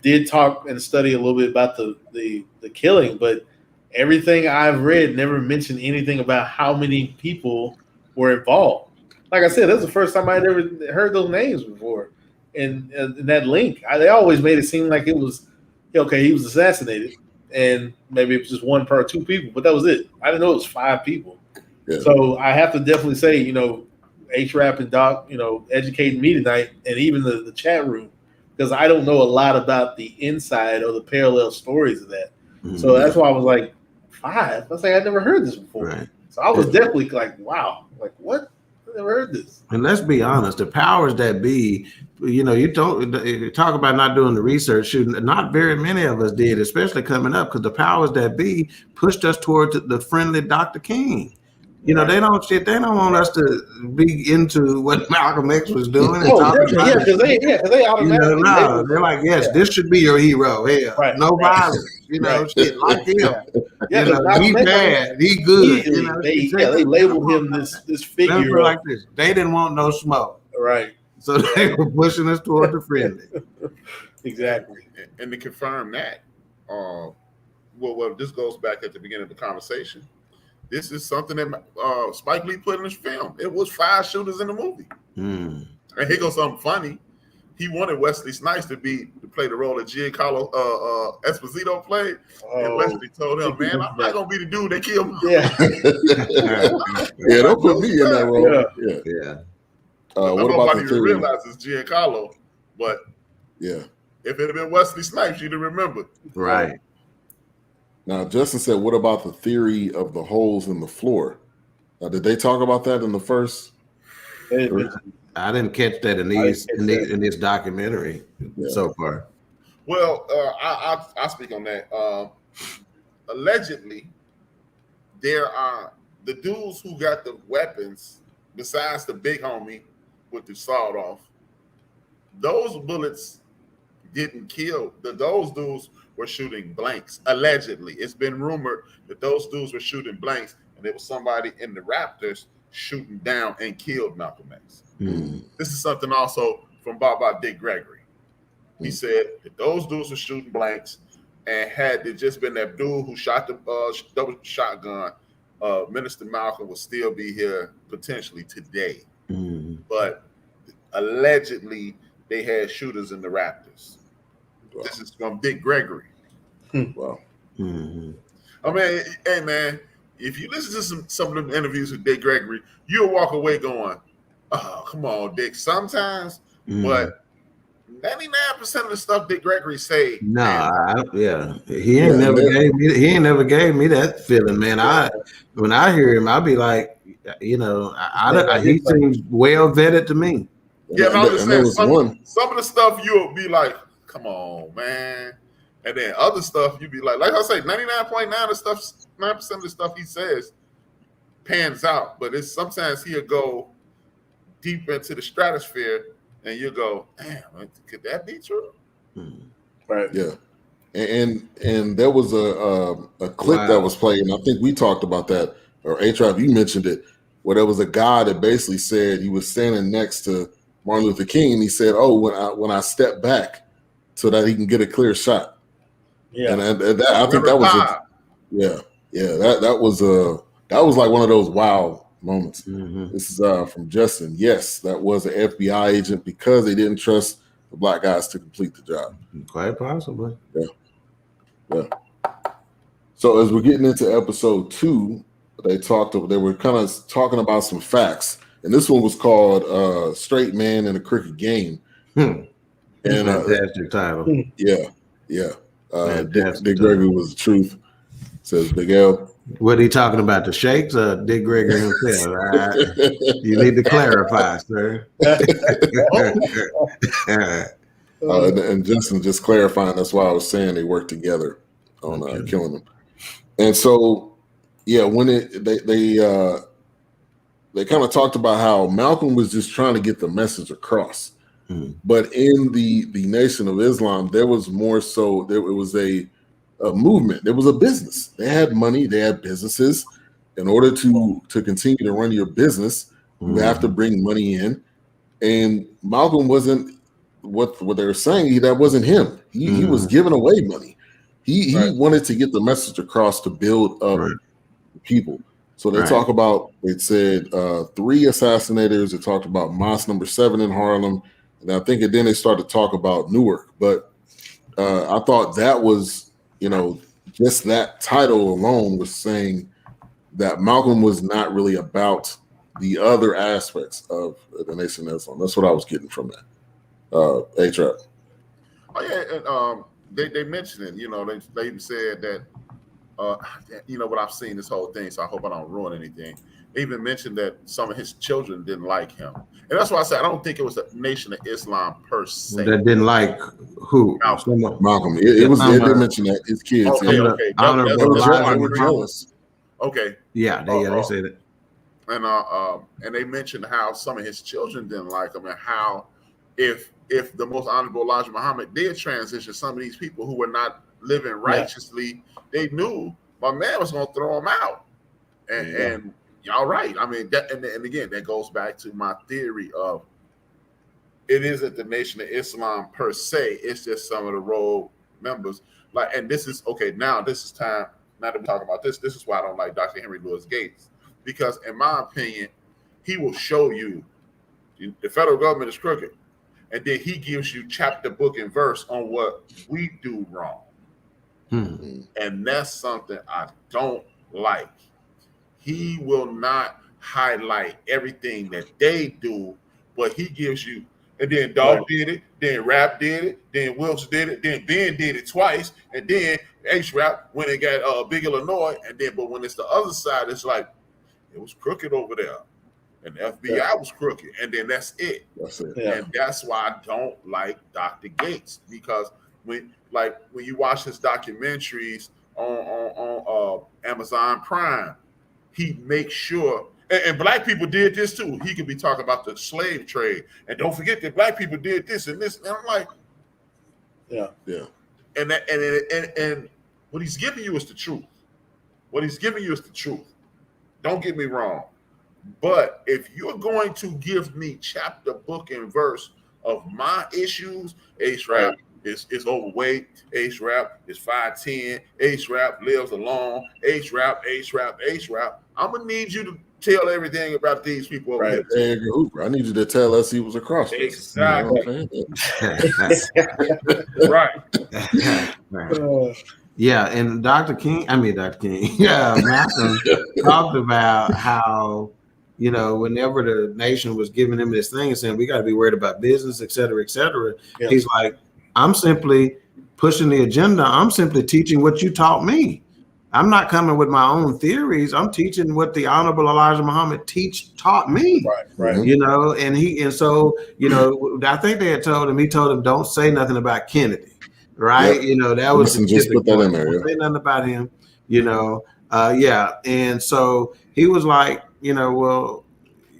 Did talk and study a little bit about the killing, but everything I've read never mentioned anything about how many people were involved. Like I said, that's the first time I'd ever heard those names before. And that link, they always made it seem like it was, okay, he was assassinated, and maybe it was just 1 or 2 people, but that was it. I didn't know it was 5 people. Yeah. So I have to definitely say, HRap and Dawk, educating me tonight, and even the chat room, because I don't know a lot about the inside or the parallel stories of that. Mm-hmm. So that's why I was like, 5? I was like, I'd never heard this before. Right. So I was definitely like, wow, like what? I never heard this. And let's be honest, the powers that be, you talk about not doing the research. Not very many of us did, especially coming up, because the powers that be pushed us towards the friendly Dr. King. They don't want us to be into what Malcolm X was doing. Because they automatically. They're like, yes, this should be your hero. Yeah, right, no violence. Shit like him. He bad, he good. They labeled him this figure like this. They didn't want no smoke. Right. So they were pushing us toward the friendly. Exactly. And to confirm that, this goes back at the beginning of the conversation. This is something that Spike Lee put in his film. It was 5 shooters in the movie. And here goes something funny. He wanted Wesley Snipes to play the role that Giancarlo Esposito played. And Wesley told him, man, I'm not going to be the dude that killed him. Yeah, don't put me in that role. Yeah. What about the theory? Realize it's Giancarlo, but if it had been Wesley Snipes, you'd have remembered. Right. Now, Justin said, what about the theory of the holes in the floor? Did they talk about that in the first? I didn't catch that in this documentary so far. Well, I'll speak on that. Allegedly, there are the dudes who got the weapons, besides the big homie with the sawed off, those bullets didn't kill. Those dudes were shooting blanks. Allegedly, it's been rumored that those dudes were shooting blanks, and there was somebody in the Raptors shooting down and killed Malcolm X. Mm. This is something also from Bob Dick Gregory. He said that those dudes were shooting blanks, and had it just been that dude who shot the double shotgun, Minister Malcolm would still be here potentially today. Mm. But allegedly, they had shooters in the Raptors. Wow. This is from Dick Gregory. Wow. Mm-hmm. I mean, hey man, if you listen to some of the interviews with Dick Gregory, you'll walk away going, "Oh, come on, Dick." Sometimes, but 99% of the stuff Dick Gregory say, he ain't never gave me that feeling, man. When I hear him, I'll be like, he seems well vetted to me. Yeah, and I'm just saying, some of the stuff you'll be like, come on, man. And then other stuff you'll be like I say, 99.9% of the stuff he says pans out. But it's sometimes he'll go deep into the stratosphere and you go, damn, could that be true? Right. Yeah. And there was a clip that was played, and I think we talked about that, or HRap, you mentioned it, where there was a guy that basically said he was standing next to Martin Luther King, and he said, "Oh, when I step back so that he can get a clear shot." Yeah, and I think that was that was like one of those wow moments. Mm-hmm. This is from Justin. Yes, that was an FBI agent because they didn't trust the black guys to complete the job. Quite possibly. Yeah. So as we're getting into episode 2, they were kind of talking about some facts, and this one was called "Straight Man in a Crooked Game." And fantastic title. Yeah. Dick Gregory was the truth, says Big L. What are you talking about? The Shakes or Dick Gregory himself? You need to clarify, sir. And Justin just clarifying, that's why I was saying they worked together on killing him. And so, when they kind of talked about how Malcolm was just trying to get the message across. But in the Nation of Islam, there was more so, it was a movement. There was a business. They had money. They had businesses. In order to continue to run your business, you have to bring money in. And Malcolm wasn't what they were saying. That wasn't him. He was giving away money. He wanted to get the message across to build up people. So they talk about, it said 3 assassinators. They talked about Mosque number 7 in Harlem. And I think then they started to talk about Newark. But I thought that was, just that title alone was saying that Malcolm was not really about the other aspects of the Nation of Islam. That's what I was getting from that. HRap. Oh yeah, and they mentioned it. They even said that. What I've seen this whole thing, so I hope I don't ruin anything. They even mentioned that some of his children didn't like him, and that's why I said I don't think it was the Nation of Islam per se. That didn't like who? Malcolm. It was. They did mention that his kids. Okay. They were jealous. Okay. Yeah, they said it. And they mentioned how some of his children didn't like him, and how if the most honorable Elijah Muhammad did transition some of these people who were not living righteously, they knew my man was going to throw them out. And y'all right. I mean, that, and again, that goes back to my theory of it isn't the Nation of Islam per se. It's just some of the rogue members. And this is okay. Now this is time. Now that we're talking about this, this is why I don't like Dr. Henry Louis Gates, because in my opinion, he will show you the federal government is crooked, and then he gives you chapter, book, and verse on what we do wrong. And that's something I don't like. He will not highlight everything that they do, but he gives you, and then Dawk did it, then HRap did it, then Wilks did it, then Ben did it twice, and then HRap when it got Big Illinois, and then but when it's the other side, it's like it was crooked over there, and the FBI was crooked, and then that's it. And that's why I don't like Dr. Gates, because when you watch his documentaries on Amazon Prime, he makes sure, and black people did this too. He could be talking about the slave trade, and don't forget that black people did this and this. And I'm like, and what he's giving you is the truth. What he's giving you is the truth. Don't get me wrong. But if you're going to give me chapter, book, and verse of my issues, HRap is overweight, HRap is 5'10", HRap lives alone, HRap, I'm gonna need you to tell everything about these people over here. Hey, Hooper, I need you to tell us he was a CrossFit. Exactly. Right. Yeah, and Dr. King, yeah, Malcolm talked about how, you know, whenever the nation was giving him this thing and saying we got to be worried about business, et cetera, Yeah. he's like, I'm simply pushing the agenda. I'm simply teaching what you taught me. I'm not coming with my own theories. I'm teaching what the Honorable Elijah Muhammad taught me. Right. You know, and so, you know, I think they had told him, he told him, don't say nothing about Kennedy. Right. Yep. You know, that was just put that in there. Don't say nothing about him, you know. And so he was like, you know, well,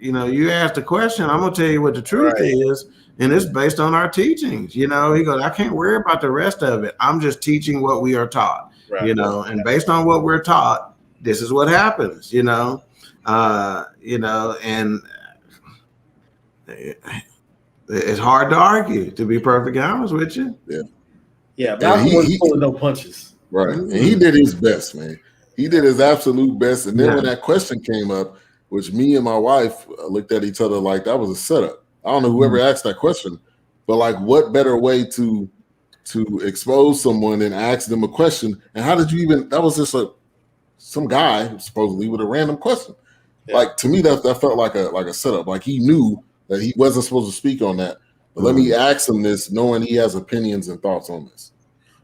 you know, you asked a question, I'm gonna tell you what the truth is, and it's based on our teachings. You know, he goes, I can't worry about the rest of it. I'm just teaching what we are taught. Right. You know, and based on what we're taught, this is what happens, you know, and it's hard to argue, to be perfectly honest with you. Yeah, Malcolm wasn't pulling no punches. Right. And he did his best, man. He did his absolute best. And then when that question came up, which me and my wife looked at each other like that was a setup. I don't know whoever asked that question, but like, what better way to expose someone and ask them a question? And how did you even? That was just some guy supposedly with a random question. Yeah. Like, to me, that felt like a setup. Like, he knew that he wasn't supposed to speak on that. But let me ask him this, knowing he has opinions and thoughts on this.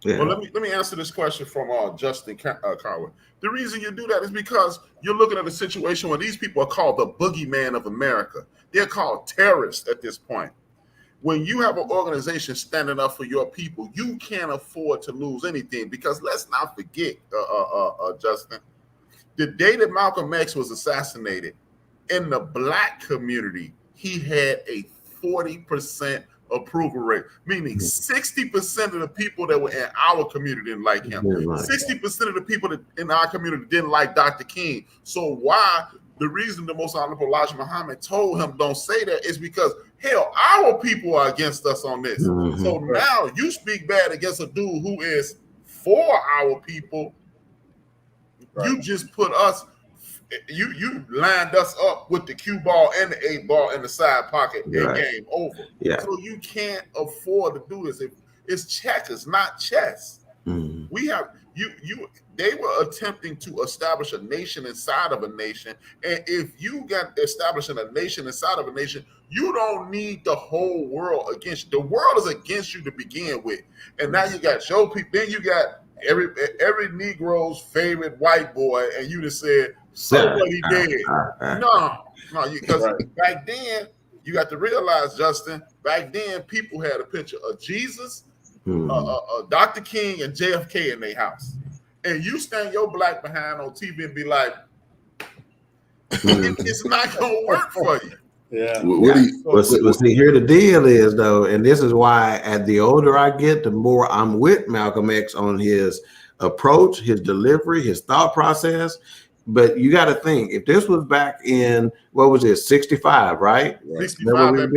Yeah. Well, let me answer this question from Justin Conway. The reason you do that is because you're looking at a situation where these people are called the boogeyman of America. They're called terrorists at this point. When you have an organization standing up for your people, you can't afford to lose anything, because let's not forget, Justin, the day that Malcolm X was assassinated, in the Black community, he had a 40% approval rate, meaning 60% of the people that were in our community didn't like him. 60% of the people that in our community didn't like Dr. King. So why? The reason the Most Honorable Elijah Muhammad told him don't say that is because, hell, our people are against us on this. So now you speak bad against a dude who is for our people. You just put us, you lined us up with the cue ball and the 8 ball in the side pocket and game over. So you can't afford to do this. It's checkers, not chess. We have they were attempting to establish a nation inside of a nation. And if you got establishing a nation inside of a nation, you don't need the whole world against you. The world is against you to begin with. And now you got your people, then you got every Negro's favorite white boy, and you just said, so what he did. No, because back then, you got to realize, Justin, back then people had a picture of Jesus, Dr. King, and JFK in their house. And you stand your black behind on TV and be like, it's not going to work for you. See, here the deal is, though, and this is why at the older I get, the more I'm with Malcolm X on his approach, his delivery, his thought process. But you got to think, if this was back in, what was it, 65, right? 65.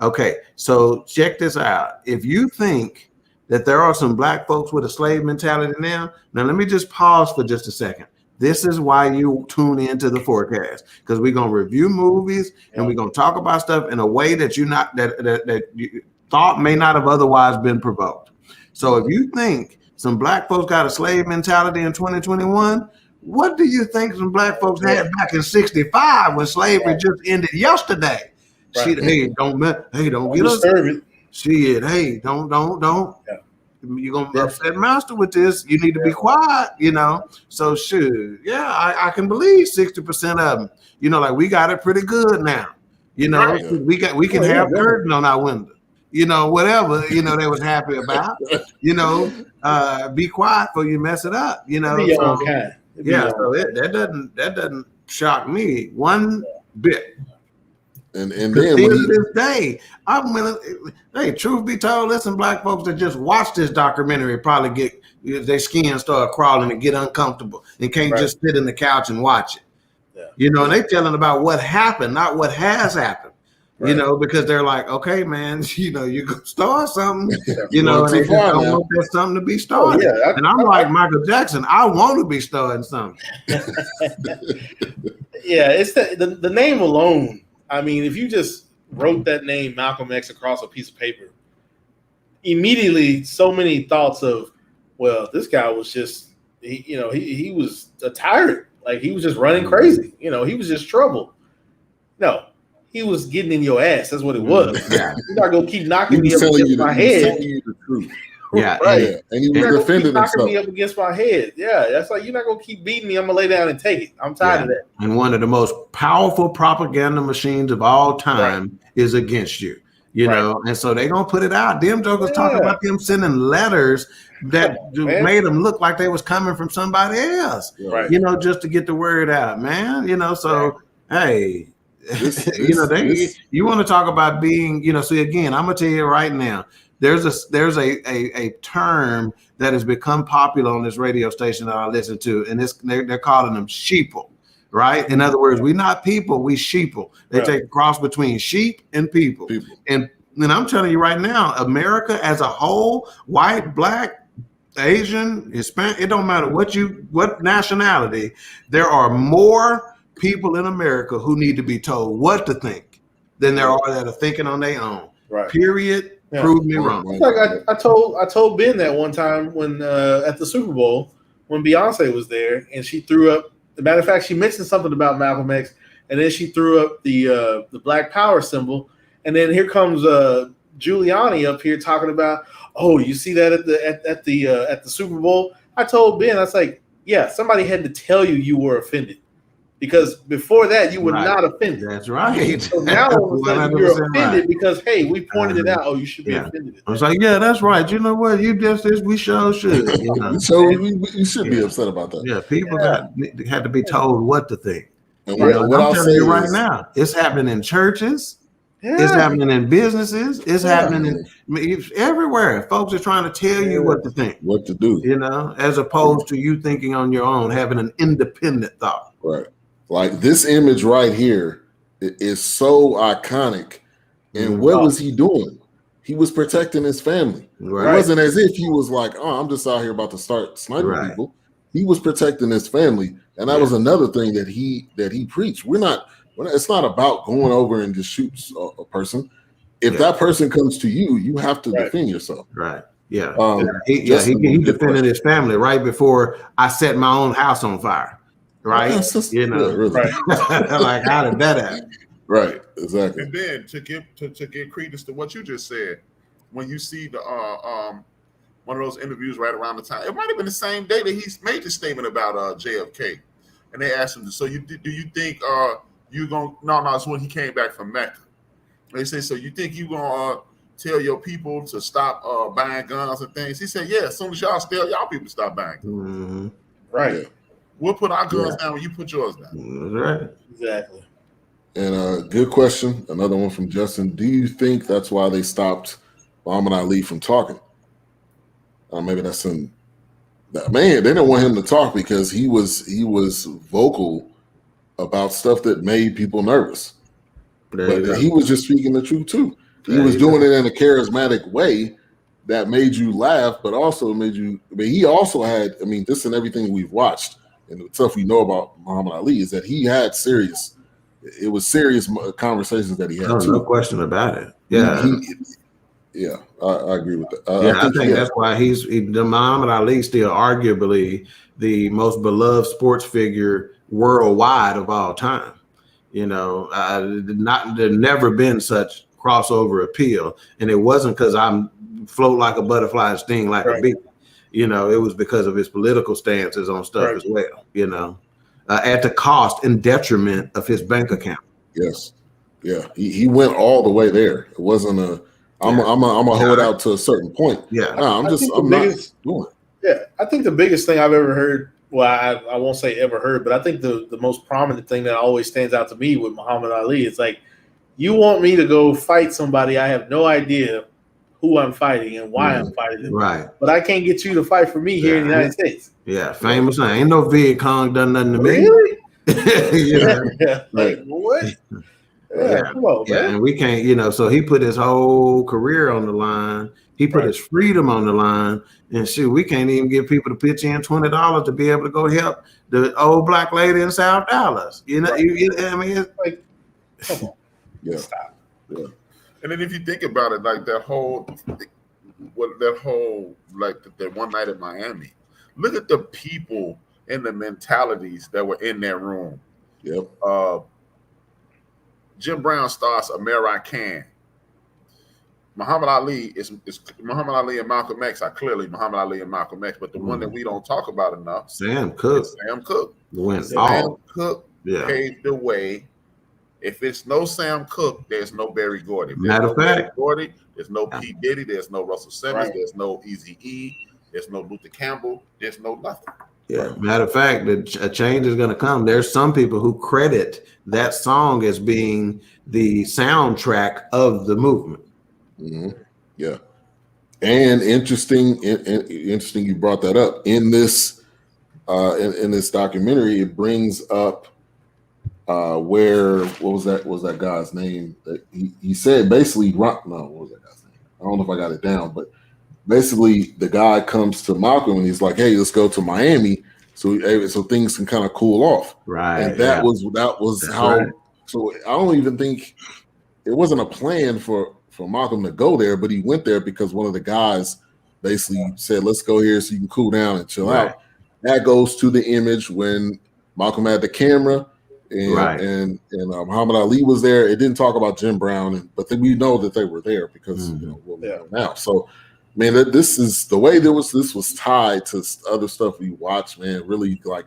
Okay, so check this out. If you think that there are some black folks with a slave mentality now let me just pause for just a second. This is why you tune into the Fourcast, because we're gonna review movies and we're gonna talk about stuff in a way that that you thought may not have otherwise been provoked. So if you think some black folks got a slave mentality in 2021, what do you think some black folks had back in 65 when slavery just ended yesterday? Don't get us. Shit, hey, don't. You're gonna upset master with this. You need to be quiet, you know. So shoot, I can believe 60% of them. You know, like we got it pretty good now. You know, we can have curtain on our window. You know, whatever, you know, they was happy about. You know, be quiet before you mess it up. You know, so that doesn't shock me one bit. And then to this day, hey, truth be told, listen, black folks that just watch this documentary probably get their skin start crawling and get uncomfortable and can't just sit in the couch and watch it. You know, and they telling about what happened, not what has happened. You know, because they're like, okay, man, you know, you go start something, you know, and they just don't want that something to be started. And I'm like Michael Jackson, I want to be starting something. It's the name alone. I mean, if you just wrote that name Malcolm X across a piece of paper, immediately so many thoughts of, well, this guy was just, he was a tyrant. Like, he was just running crazy. You know, he was just trouble. No. He was getting in your ass. That's what it was. Yeah. You're not gonna keep knocking me up against my head. You the truth. Yeah, right. And he was defending himself. Knocking me up against my head. Yeah, that's like, you're not gonna keep beating me. I'm gonna lay down and take it. I'm tired of that. And one of the most powerful propaganda machines of all time is against you. You know, and so they gonna put it out. Them jokers talking about them sending letters that made them look like they was coming from somebody else. Right. You know, just to get the word out, man. You know, so hey. You want to talk about being, you know, see, again, I'm gonna tell you right now, there's a term that has become popular on this radio station that I listen to, and they're calling them sheeple, right? In other words, we're not people, we sheeple. They take a cross between sheep and people. And I'm telling you right now, America as a whole, white, black, Asian, Hispanic, it don't matter what nationality, there are more people in America who need to be told what to think than there are that are thinking on their own. Right. Period. Prove me wrong. Like I told Ben that one time when at the Super Bowl when Beyonce was there and she threw up. As a matter of fact, she mentioned something about Malcolm X, and then she threw up the Black Power symbol, and then here comes Giuliani up here talking about, oh, you see that at the Super Bowl? I told Ben, I was like, yeah, somebody had to tell you were offended. Because before that, you were not offended. That's right. So now all of a sudden you're offended because, hey, we pointed it out. Oh, you should be offended. I was like, yeah, that's right. You know what? You just this. We sure should. You know? So you should be upset about that. Yeah, people had to be told what to think. And what I'm telling you right now, it's happening in churches. Yeah. It's happening in businesses. It's happening everywhere. Folks are trying to tell you what to think, what to do. You know, as opposed to you thinking on your own, having an independent thought. Right. Like this image right here is so iconic. And what was he doing? He was protecting his family. Right. It wasn't as if he was like, oh, I'm just out here about to start sniping people. He was protecting his family. And that was another thing that he preached. It's not about going over and just shoot a person. If that person comes to you, you have to defend yourself. Right. Yeah. He defended his family right before I set my own house on fire. Right, you know, really. Like how did that happen? Right, exactly. And then to give credence to what you just said, when you see the one of those interviews right around the time, it might have been the same day that he made the statement about JFK, and they asked him, so do you think you gonna? No, it's when he came back from Mecca. They said, so you think you gonna tell your people to stop buying guns and things? He said, yeah. As soon as y'all tell y'all people to stop buying guns. Mm-hmm. Right. Yeah. We'll put our guns down when you put yours down. That's right. Exactly. And good question. Another one from Justin. Do you think that's why they stopped Muhammad Ali from talking? Maybe that's man. They didn't want him to talk because he was vocal about stuff that made people nervous. But he was just speaking the truth too. He was doing it in a charismatic way that made you laugh, but also made you. But he also had. I mean, this and everything we've watched. And the stuff we know about Muhammad Ali is that he had serious conversations that he had. No question about it. Yeah. I agree with that. I think that's why Muhammad Ali still arguably the most beloved sports figure worldwide of all time. You know, there's never been such crossover appeal. And it wasn't because I'm float like a butterfly and sting like a bee. You know, it was because of his political stances on stuff as well, you know, at the cost and detriment of his bank account. Yes. Yeah. He went all the way there. It wasn't I'm gonna hold out to a certain point. Yeah. No, I'm not doing it. Yeah. I think the biggest thing I've ever heard, well, I won't say ever heard, but I think the most prominent thing that always stands out to me with Muhammad Ali is like, you want me to go fight somebody I have no idea who I'm fighting and why I'm fighting them. Right. But I can't get you to fight for me here in the United States. Yeah, famous. Ain't no Viet Cong done nothing to me. Really? You know? Yeah, like what? Yeah, come on, man. And we can't, so he put his whole career on the line. He put his freedom on the line, and shoot, we can't even get people to pitch in $20 to be able to go help the old black lady in South Dallas. I mean, it's like, come on, stop. Yeah. And then if you think about it, like that whole that one night in Miami, look at the people and the mentalities that were in that room. Yep. Jim Brown starts American. Muhammad Ali is Muhammad Ali and Malcolm X are clearly Muhammad Ali and Malcolm X, but the one that we don't talk about enough, Sam Cooke. Sam Cooke paved the way. If it's no Sam Cooke, there's no Barry Gordy. Matter of fact, Gordy, there's no P. Diddy, there's no Russell Simmons, there's no Eazy-E, there's no Luther Campbell, there's no nothing. Yeah. Matter of fact, a change is going to come. There's some people who credit that song as being the soundtrack of the movement. Mm-hmm. Yeah. And interesting you brought that up. In this in this documentary, it brings up what was that guy's name? That he said basically, what was that guy's name? I don't know if I got it down, but basically the guy comes to Malcolm and he's like, hey, let's go to Miami so things can kind of cool off. Right. And that was That's how, right. So I don't even think it wasn't a plan for Malcolm to go there, but he went there because one of the guys basically said, let's go here so you can cool down and chill out. That goes to the image when Malcolm had the camera and Muhammad Ali was there. It didn't talk about Jim Brown, but we know that they were there because what we know now. So, man, this is the way this was tied to other stuff we watched. Man, really like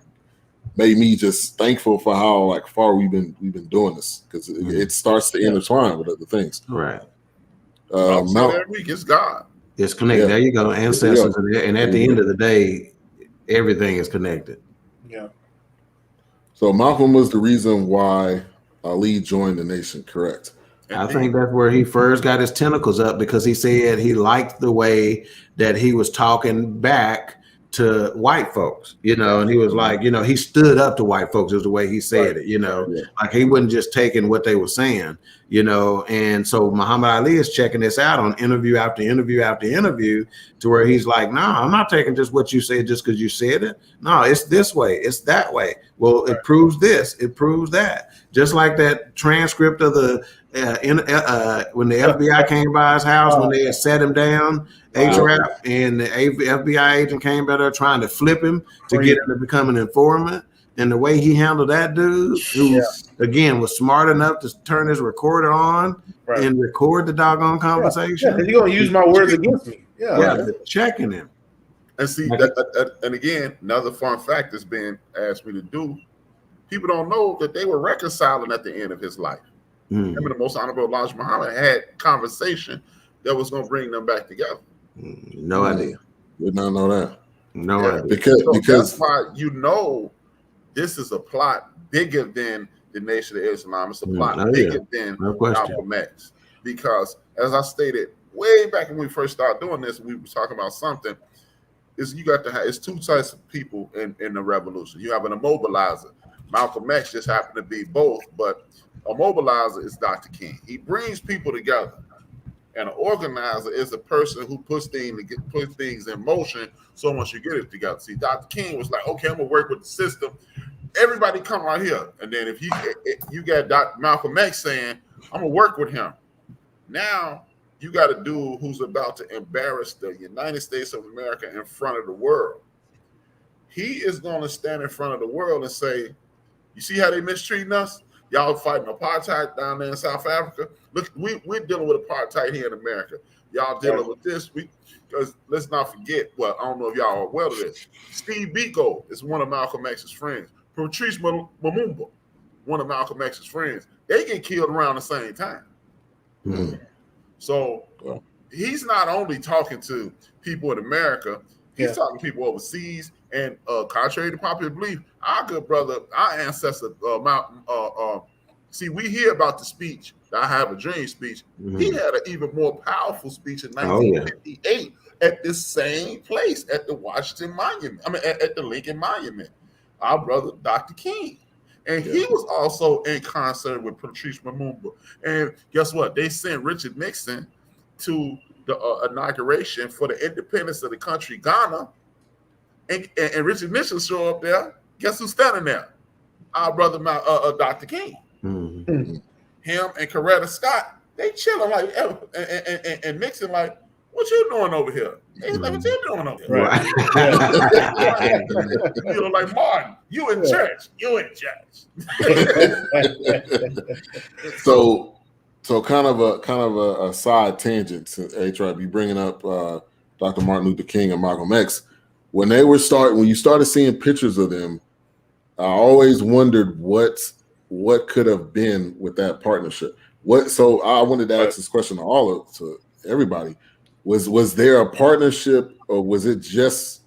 made me just thankful for how like far we've been doing this because it starts to intertwine with other things. Right. Every week it's God. It's connected. There you go, ancestors, and at the end of the day, everything is connected. Yeah. So Malcolm was the reason why Ali joined the nation, correct? I think that's where he first got his tentacles up because he said he liked the way that he was talking back to white folks, and he was like, he stood up to white folks is the way he said it, like he wasn't just taking what they were saying, and so Muhammad Ali is checking this out on interview after interview after interview to where he's like, I'm not taking just what you said just because you said it. No, it's this way, it's that way. Well, it proves this, it proves that. Just like that transcript of the when the FBI came by his house when they had set him down, HRap, and the FBI agent came by there trying to flip him to get him to become an informant. And the way he handled that dude, who again was smart enough to turn his recorder on and record the doggone conversation. You're gonna use my words against me. Checking him. And see, and again, another fun fact that's being asked me to do. People don't know that they were reconciling at the end of his life. Him and the Most Honorable Elijah Muhammad had conversation that was going to bring them back together. No idea. Did not know that. No idea. Because that's why this is a plot bigger than the Nation of Islam. It's a plot bigger than Malcolm X. Because as I stated way back when we first started doing this, we were talking about something. It's two types of people in the revolution. You have an immobilizer. Malcolm X just happened to be both, but a mobilizer is Dr. King. He brings people together. And an organizer is a person who puts things in motion so once you get it together. See, Dr. King was like, okay, I'm going to work with the system. Everybody come right here. And then if you got Dr. Malcolm X saying, I'm going to work with him. Now you got a dude who's about to embarrass the United States of America in front of the world. He is going to stand in front of the world and say, you see how they mistreating us? Y'all fighting apartheid down there in South Africa. Look, we're dealing with apartheid here in America. Y'all dealing with this. Because let's not forget, well, I don't know if y'all are aware of this. Steve Biko is one of Malcolm X's friends. Patrice Lumumba, one of Malcolm X's friends. They get killed around the same time. So he's not only talking to people in America, he's talking to people overseas. And contrary to popular belief, our good brother, our ancestor, see, we hear about the speech, the I Have a Dream speech. He had an even more powerful speech in 1958 at this same place, at the Washington Monument. At the Lincoln Monument. Our brother, Dr. King. And he was also in concert with Patrice Lumumba. And guess what? They sent Richard Nixon to the inauguration for the independence of the country, Ghana. And Richard Nixon show up there. Guess who's standing there? Our brother, Dr. King. Mm-hmm. Him and Coretta Scott, they chilling like, and Nixon like, what you doing over here? He's like, what you doing over here? Right. You know, like Martin, you in church. You in church. So kind of a side tangent to HRap. You bringing up Dr. Martin Luther King and Malcolm X. When you started seeing pictures of them, I always wondered what could have been with that partnership. So I wanted to ask this question to everybody. Was there a partnership, or was it just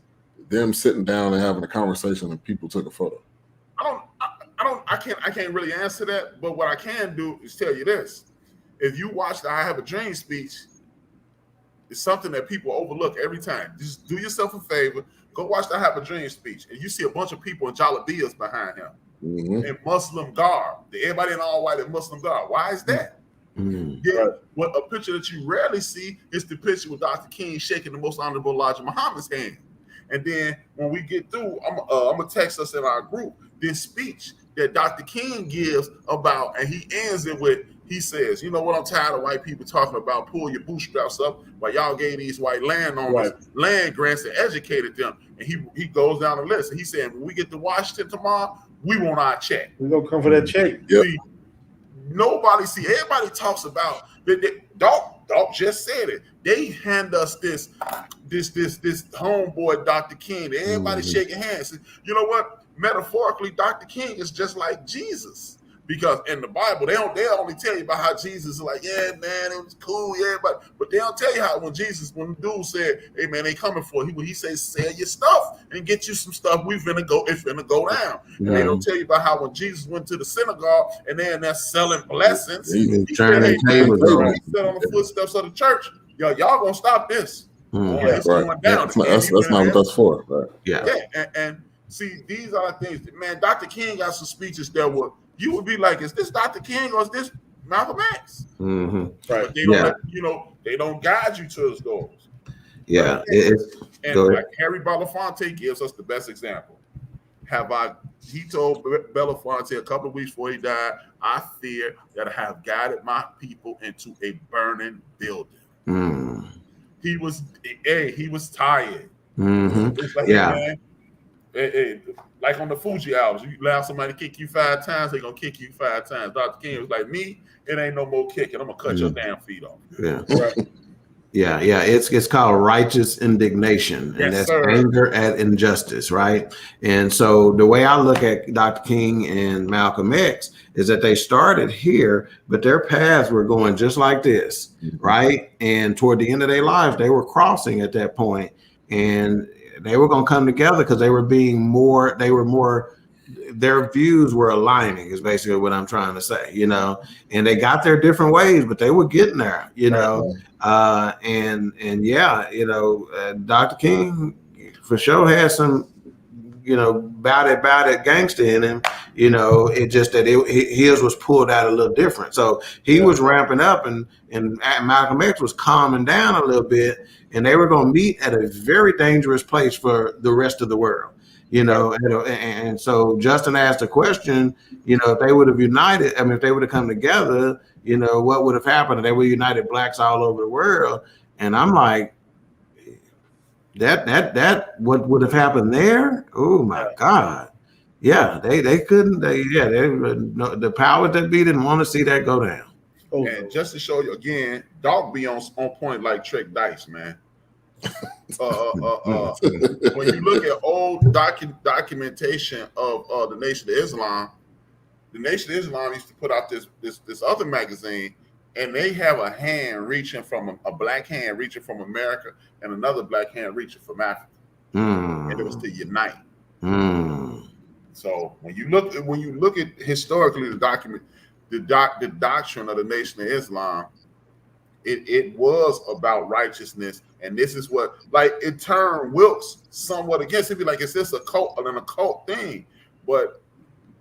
them sitting down and having a conversation and people took a photo? I can't really answer that, but what I can do is tell you this. If you watch the I Have a Dream speech, it's something that people overlook every time. Just do yourself a favor, go watch the I Have a Dream speech, and you see a bunch of people in jalabiyas behind him, in Muslim garb. Everybody in all white in Muslim garb. Why is that? Yeah, what a picture that you rarely see is the picture with Dr. King shaking the Most Honorable Elijah Muhammad's hand. And then when we get through, I'm gonna text us in our group this speech that Dr. King gives about, and he ends it with, he says, you know what, I'm tired of white people talking about pull your bootstraps up while y'all gave these white landowners land grants and educated them. And he goes down the list and he said, when we get to Washington tomorrow, we want our check. We're gonna come for that check. Yep. Everybody talks about Dawk just said it. They hand us this homeboy Dr. King. Everybody shaking hands. You know what? Metaphorically, Dr. King is just like Jesus. Because in the Bible, they only tell you about how Jesus is like, yeah, man, it was cool, yeah, but they don't tell you how when the dude said, hey man, they coming for you. When he says, sell your stuff and get you some stuff, it's finna go down. And they don't tell you about how when Jesus went to the synagogue and they're in there selling blessings, he said, hey, man, he sat on the footsteps of the church. Y'all gonna stop this. It's going down. That's not what that's for. Right? Yeah. And see, these are things, man. Dr. King got some speeches that were, you would be like, is this Dr. King or is this Malcolm X? Mm-hmm. But they don't, they don't guide you to those goals. Yeah. And like Harry Belafonte gives us the best example. He told Belafonte a couple of weeks before he died, I fear that I have guided my people into a burning building. He was tired. It's like, hey, man, like on the Fuji albums, you allow somebody to kick you 5 times, they're gonna kick you 5 times. Dr. King was like, me, it ain't no more kicking. I'm gonna cut your damn feet off. Yeah. Right. Yeah. It's called righteous indignation, and that's anger at injustice, right? And so the way I look at Dr. King and Malcolm X is that they started here, but their paths were going just like this, right? And toward the end of their lives, they were crossing at that point, and they were going to come together because their views were aligning, is basically what I'm trying to say, and they got their different ways, but they were getting there, Dr. King for sure has some, bout it gangster in him, it just that his was pulled out a little different. So he was ramping up and Malcolm X was calming down a little bit, and they were going to meet at a very dangerous place for the rest of the world, and so Justin asked the question, if they would have united, if they would have come together, what would have happened? They would have united blacks all over the world. And I'm like, that what would have happened there? Oh my God. Yeah, they couldn't, the powers that be didn't want to see that go down. And just to show you again, Dawk be on point like Trick Dice, man. When you look at old documentation of the Nation of Islam, the Nation of Islam used to put out this other magazine, and they have a hand reaching from a black hand reaching from America and another black hand reaching from Africa, and it was to unite. So when you look at historically the doctrine of the Nation of Islam, it was about righteousness, and this is what, like, it turned Wilks somewhat against it. Be like, is this a cult or an occult thing? But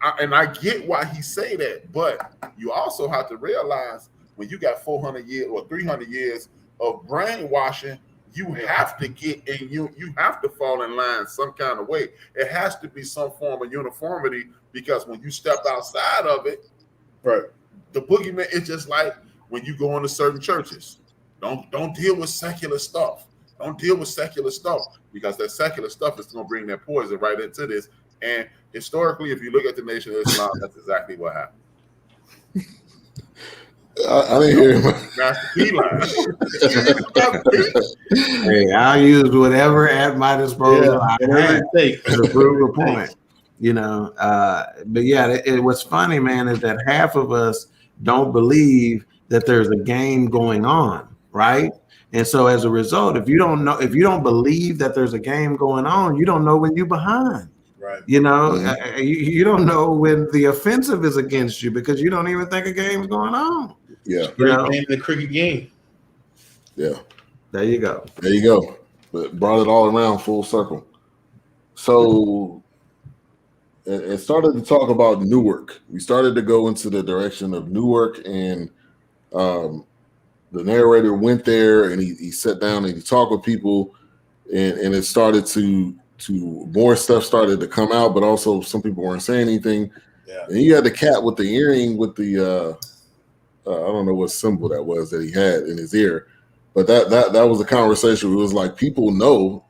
I get why he say that, but you also have to realize when you got 400 years or 300 years of brainwashing, you have to get and you have to fall in line some kind of way. It has to be some form of uniformity, because when you step outside of it, right, the boogeyman is just like when you go into certain churches. Don't deal with secular stuff. Don't deal with secular stuff, because that secular stuff is going to bring that poison right into this. And historically, if you look at the Nation of Islam, that's exactly what happened. I didn't hear him. Master P line. Hey, I'll use whatever at my disposal I have to prove a point. You know, but yeah, what's funny, man, is that half of us don't believe that there's a game going on, right? And so as a result, if you don't believe that there's a game going on, you don't know when you're behind. Right. You know, you don't know when the offensive is against you, because you don't even think a game's going on. Yeah. You know? In the cricket game. Yeah. There you go. There you go. But brought it all around full circle. So it started to talk about Newark. We started to go into the direction of Newark, and the narrator went there and he sat down and he talked with people, and it started to more stuff started to come out, but also some people weren't saying anything. Yeah. And you had the cat with the earring with the I don't know what symbol that was that he had in his ear, but that was a conversation. It was like people know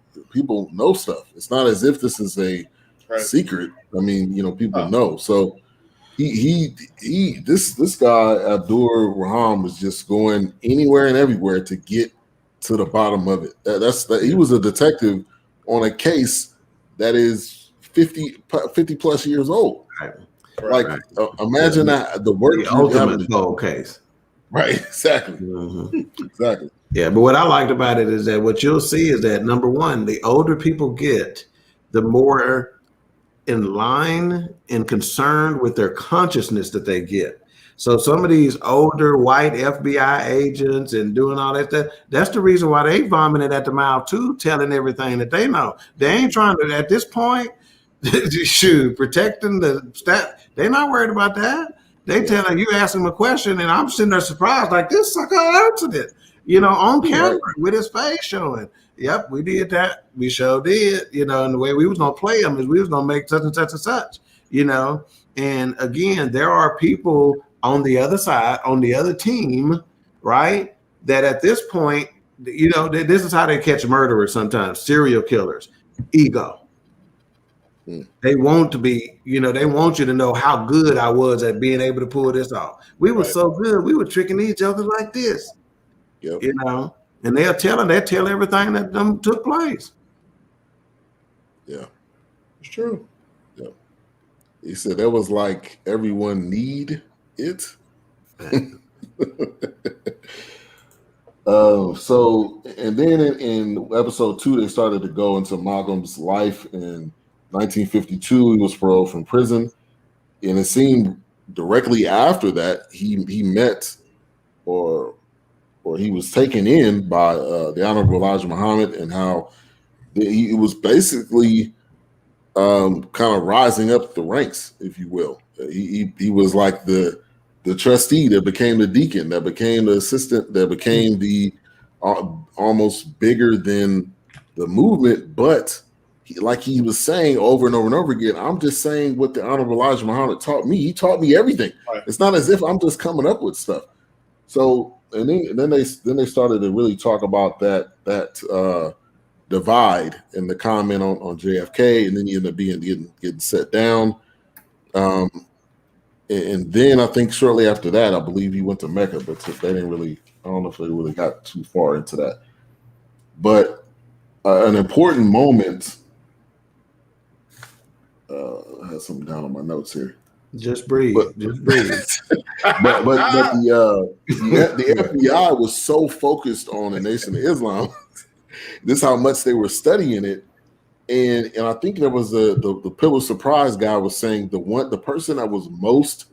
stuff. It's not as if this is a secret. I mean, you know, people know. So this guy Abdur Raham was just going anywhere and everywhere to get to the bottom of it. He was a detective on a case that is 50 plus years old. Right. Like, imagine that the work the ultimate cold case. Right, exactly. Mm-hmm. Exactly. Yeah, but what I liked about it is that what you'll see is that, number one, the older people get, the more in line and concerned with their consciousness that they get. So some of these older white FBI agents and doing all that stuff, that's the reason why they vomited at the mouth too, telling everything that they know. They ain't trying to, at this point, shoot, protecting the staff. They're not worried about that. They telling you, ask them a question, and I'm sitting there surprised, like, this sucker answered it, you know, on camera with his face showing. Yep, we did that. We sure did, you know, and the way we was gonna play them is we was gonna make such and such and such, you know. And again, there are people on the other side, on the other team, right, that at this point, you know, this is how they catch murderers sometimes, serial killers, ego. They want to be, you know, they want you to know how good I was at being able to pull this off. We were so good. We were tricking each other like this, you know, and they'll tell everything that took place. Yeah. It's true. Yeah. He said that was like everyone need it. So, and then in episode 2, they started to go into Malcolm's life. In 1952, he was paroled from prison, and it seemed directly after that he met or he was taken in by the Honorable Elijah Muhammad, and how he was basically kind of rising up the ranks, if you will. He was like the trustee that became the deacon, that became the assistant, that became the almost bigger than the movement. But like he was saying over and over and over again, I'm just saying what the Honorable Elijah Muhammad taught me. He taught me everything. Right. It's not as if I'm just coming up with stuff. So and then they started to really talk about that divide and the comment on JFK, and then you end up getting set down. And then I think shortly after that, I believe he went to Mecca, but they didn't really, I don't know if they really got too far into that. But an important moment, I had something down on my notes here. Just breathe. Just breathe. but the FBI was so focused on the Nation of Islam. This is how much they were studying it. And I think there was the Pillar Surprise guy was saying the person that was most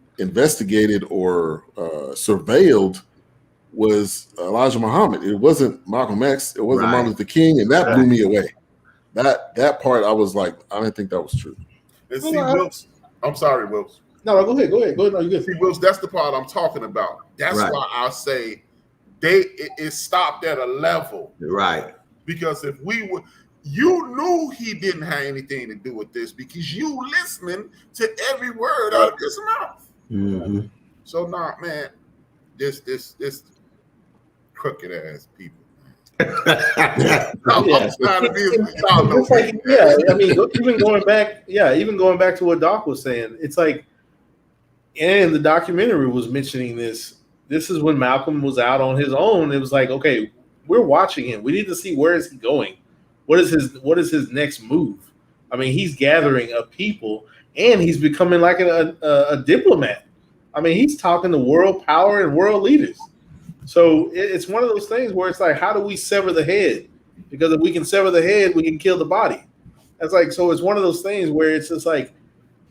investigated or surveilled was Elijah Muhammad. It wasn't Malcolm X. It wasn't Martin Luther King, and that blew me away. that part, I was like, I didn't think that was true. And see, Wilks, I'm sorry, Wilks. No, go ahead. No, you good. See, Wilks, that's the part I'm talking about. That's why I say it stopped at a level. Right. Because if we were, you knew he didn't have anything to do with this because you listening to every word out of his mouth. Mm-hmm. So man, this crooked ass people. I'm trying to be I mean, even going back to what Dawk was saying, it's like, and the documentary was mentioning this. This is when Malcolm was out on his own. It was like, okay, we're watching him. We need to see where is he going. What is his next move? I mean, he's gathering a people, and he's becoming like a diplomat. I mean, he's talking to world power and world leaders. So it's one of those things where it's like, how do we sever the head? Because if we can sever the head, we can kill the body. That's like, so it's one of those things where it's just like,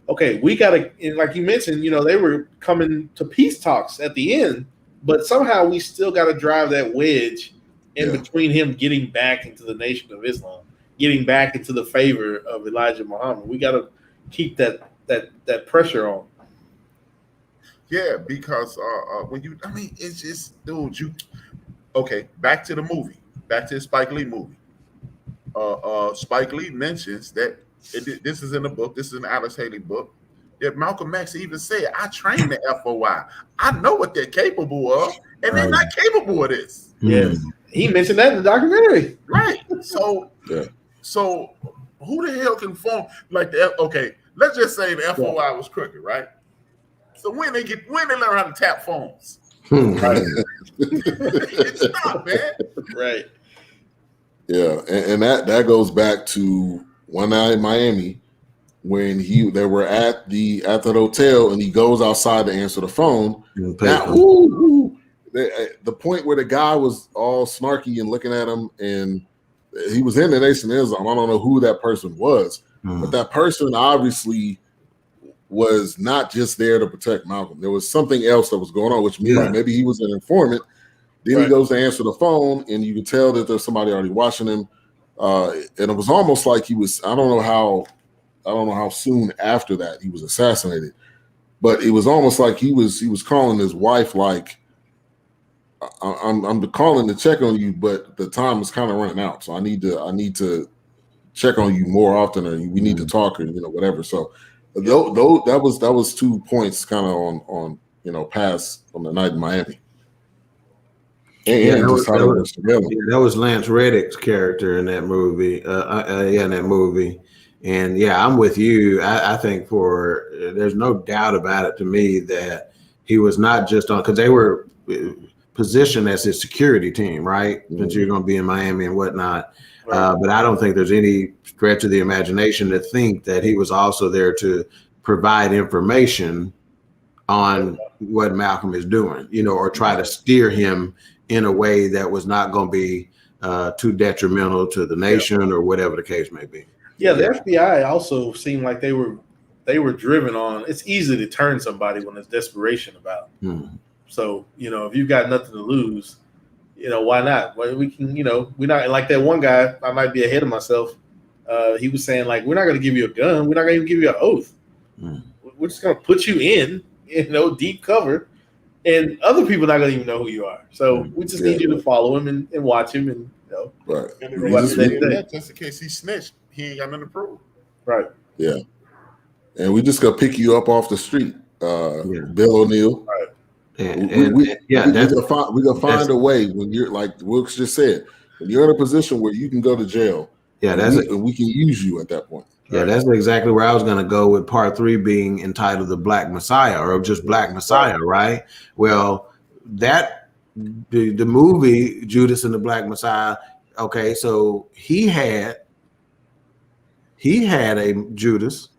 okay, we got to, like you mentioned, they were coming to peace talks at the end, but somehow we still got to drive that wedge in between him getting back into the Nation of Islam, getting back into the favor of Elijah Muhammad. We got to keep that pressure on. Yeah, because it's just, dude, back to the movie, back to the Spike Lee movie. Spike Lee mentions that this is in the book, this is an Alex Haley book, that Malcolm X even said, I trained the FOI. I know what they're capable of, and they're not capable of this. Yes. He mentioned that in the documentary. Right. So who the hell can form like let's just say the FOI was crooked, right? So when they learn how to tap phones, right? It's not, man. Right. Yeah, and that goes back to one night in Miami when they were at the hotel and he goes outside to answer the phone. Now, the point where the guy was all snarky and looking at him, and he was in the Nation of Islam. I don't know who that person was, but that person obviously was not just there to protect Malcolm. There was something else that was going on, which means maybe he was an informant. Then he goes to answer the phone, and you can tell that there's somebody already watching him. And it was almost like he was. I don't know how soon after that he was assassinated, but it was almost like he was calling his wife like, "I'm calling to check on you, but the time is kind of running out, so I need to check on you more often, or we need to talk, or whatever." So. That was 2 points kind of on pass on the night in Miami. That was Lance Reddick's character in that movie. And I'm with you. I think there's no doubt about it to me that he was not just on, because they were positioned as his security team, right? Since you're going to be in Miami and whatnot. But I don't think there's any stretch of the imagination to think that he was also there to provide information on what Malcolm is doing, or try to steer him in a way that was not going to be too detrimental to the nation or whatever the case may be. Yeah, the FBI also seemed like they were driven on. It's easy to turn somebody when there's desperation about. So if you've got nothing to lose. Why not? Well, we can, we're not like that one guy. I might be ahead of myself. He was saying, like, we're not going to give you a gun. We're not going to even give you an oath. We're just going to put you in, deep cover, and other people are not going to even know who you are. So we just need you to follow him and watch him, and right. And just in case he snitched, he ain't got nothing to prove. Right. Yeah. And we just gonna pick you up off the street, Bill O'Neill. Right. We're gonna find a way when you're, like Wilks just said, when you're in a position where you can go to jail. Yeah, we can use you at that point. Yeah, that's exactly where I was going to go with part 3 being entitled The Black Messiah, or just Black Messiah, right? Well, the movie Judas and the Black Messiah. Okay, so he had a Judas.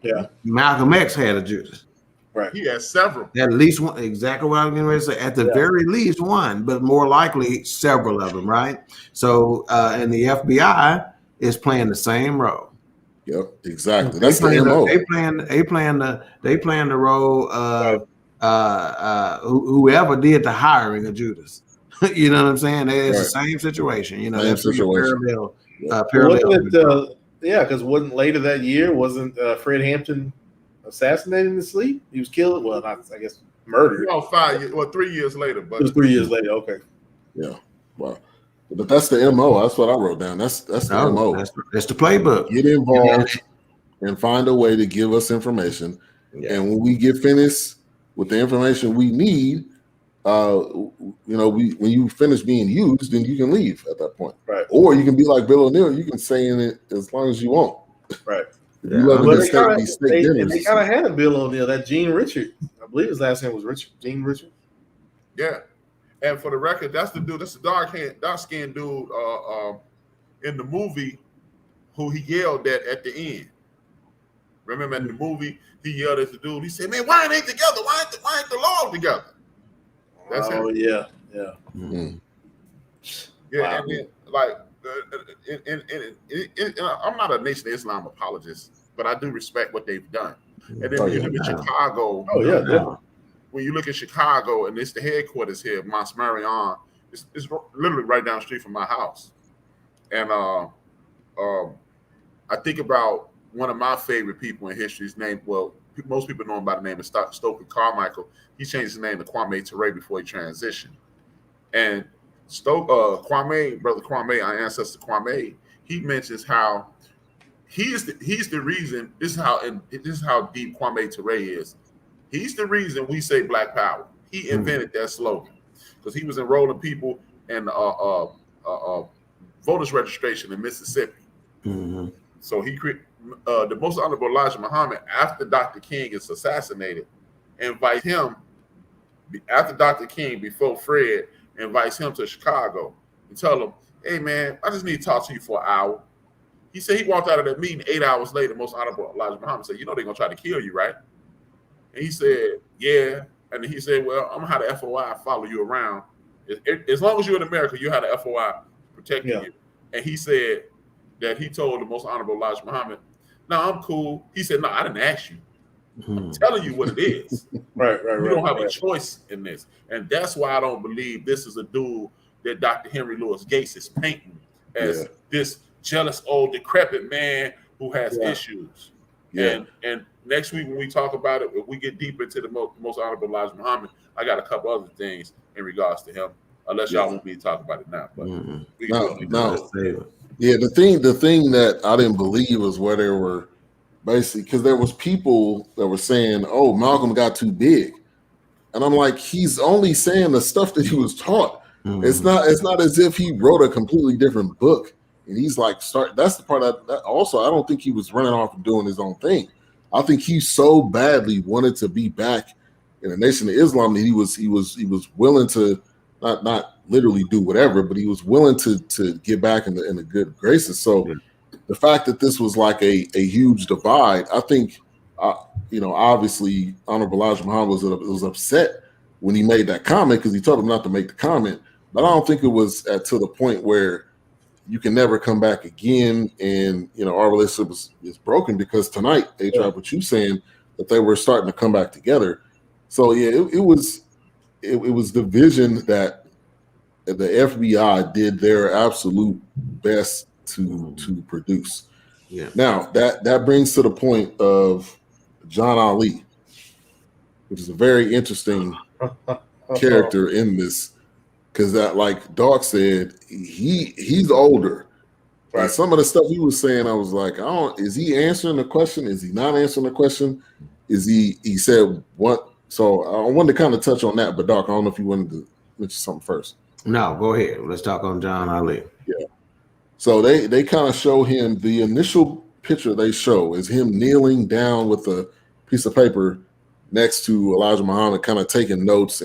Yeah, Malcolm X had a Judas. Right. He has several. At least one. Exactly what I was going to say. At the very least one, but more likely several of them, right? So, and the FBI is playing the same role. Yep, exactly. That's the MO. They playing the role of whoever did the hiring of Judas. You know what I'm saying? It's the same situation. Same situation. Parallel. Yeah, because wasn't later that year, wasn't Fred Hampton assassinated in his sleep? He was killed. Well, not, I guess, murdered. Well, 3 years later, but It was 3 years later. Okay. Yeah. Wow. But that's the MO. That's what I wrote down. That's the MO. That's the playbook. Get involved and find a way to give us information. Yeah. And when we get finished with the information we need, when you finish being used, then you can leave at that point. Right. Or you can be like Bill O'Neill. You can stay in it as long as you want. Right. You let them But get steak dinners. they kind of had a Bill O'Neill, that Gene Richard. I believe his last name was Richard. Gene Richard. yeah. And for the record, that's the dude. That's the dark-skinned dude in the movie who he yelled at the end. Remember in the movie, he yelled at the dude. He said, "Man, why ain't they together? Why ain't the law together?" That's him. Yeah. Mm-hmm. Yeah, Wow. and then like, I'm not a Nation of Islam apologist, but I do respect what they've done. And then when you look at Chicago, when you look at Chicago, and it's the headquarters here, Mont Marion, it's literally right down the street from my house. And I think about one of my favorite people in history. His name, well, most people know him by the name of Stokely Carmichael. He changed his name to Kwame Ture before he transitioned. And Brother Kwame, our ancestor Kwame, he mentions how he's the reason. This is how deep Kwame Ture is. He's the reason we say Black Power. He invented that slogan because he was enrolling people in voters registration in Mississippi. Mm-hmm. So he created the Most Honorable Elijah Muhammad, after Dr. King is assassinated, invite him after Dr. King, before Fred, invites him to Chicago and tell him, "Hey man, I just need to talk to you for an hour." He said he walked out of that meeting 8 hours later. Most Honorable Elijah Muhammad said, "You know they're gonna try to kill you, right?" And he said, "Yeah." And he said, "Well, I'm gonna have the FOI follow you around. As long as you're in America, you have the FOI protecting you." And he said that he told the Most Honorable Elijah Muhammad, "No, I'm cool." He said, "No, I didn't ask you. I'm telling you what it is. Right. You don't have a choice in this." And that's why I don't believe this is a dude that Dr. Henry Louis Gates is painting as this jealous, old, decrepit man who has issues. Yeah. And next week when we talk about it, if we get deep into the most Honorable Elijah Muhammad, I got a couple other things in regards to him. Unless y'all want me to talk about it now, but Yeah, the thing that I didn't believe was where they were basically, because there was people that were saying, "Oh, Malcolm got too big," and I'm like, he's only saying the stuff that he was taught. It's not as if he wrote a completely different book and he's like that's the part that also I don't think he was running off and doing his own thing. I think he so badly wanted to be back in the Nation of Islam that he was willing to not literally do whatever, but he was willing to get back in the good graces. So the fact that this was like a huge divide, I think, obviously Honorable Elijah Muhammad was upset when he made that comment because he told him not to make the comment. But I don't think it was to the point where you can never come back again, and our relationship is broken because tonight, HRap, what you saying that they were starting to come back together. So it was the vision that the FBI did their absolute best to produce. Yeah. Now that brings to the point of John Ali, which is a very interesting character in this. Because that, like Dawk said, he's older. Right. And some of the stuff he was saying, I was like, is he answering the question? Is he not answering the question? He said what? So I wanted to kind of touch on that, but Dawk, I don't know if you wanted to mention something first. No, go ahead. Let's talk on John Ali. Yeah. So they kind of show him, the initial picture they show is him kneeling down with a piece of paper next to Elijah Muhammad, kind of taking notes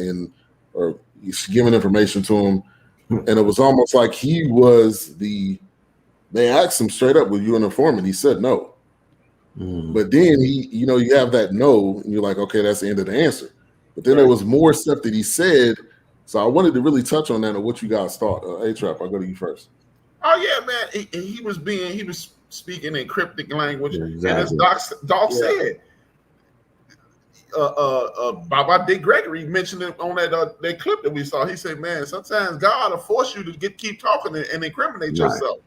or he's giving information to him, and it was almost like he was they asked him straight up, "Were you an informant?" He said no. But then you have that no, and you're like, okay, that's the end of the answer. But then there was more stuff that he said, so I wanted to really touch on that and what you guys thought. HRap, I'll go to you first. Oh yeah, man, he was speaking in cryptic language, exactly. And as Dawk said. Baba Dick Gregory mentioned it on that clip that we saw. He said, "Man, sometimes God will force you to keep talking and incriminate yourself."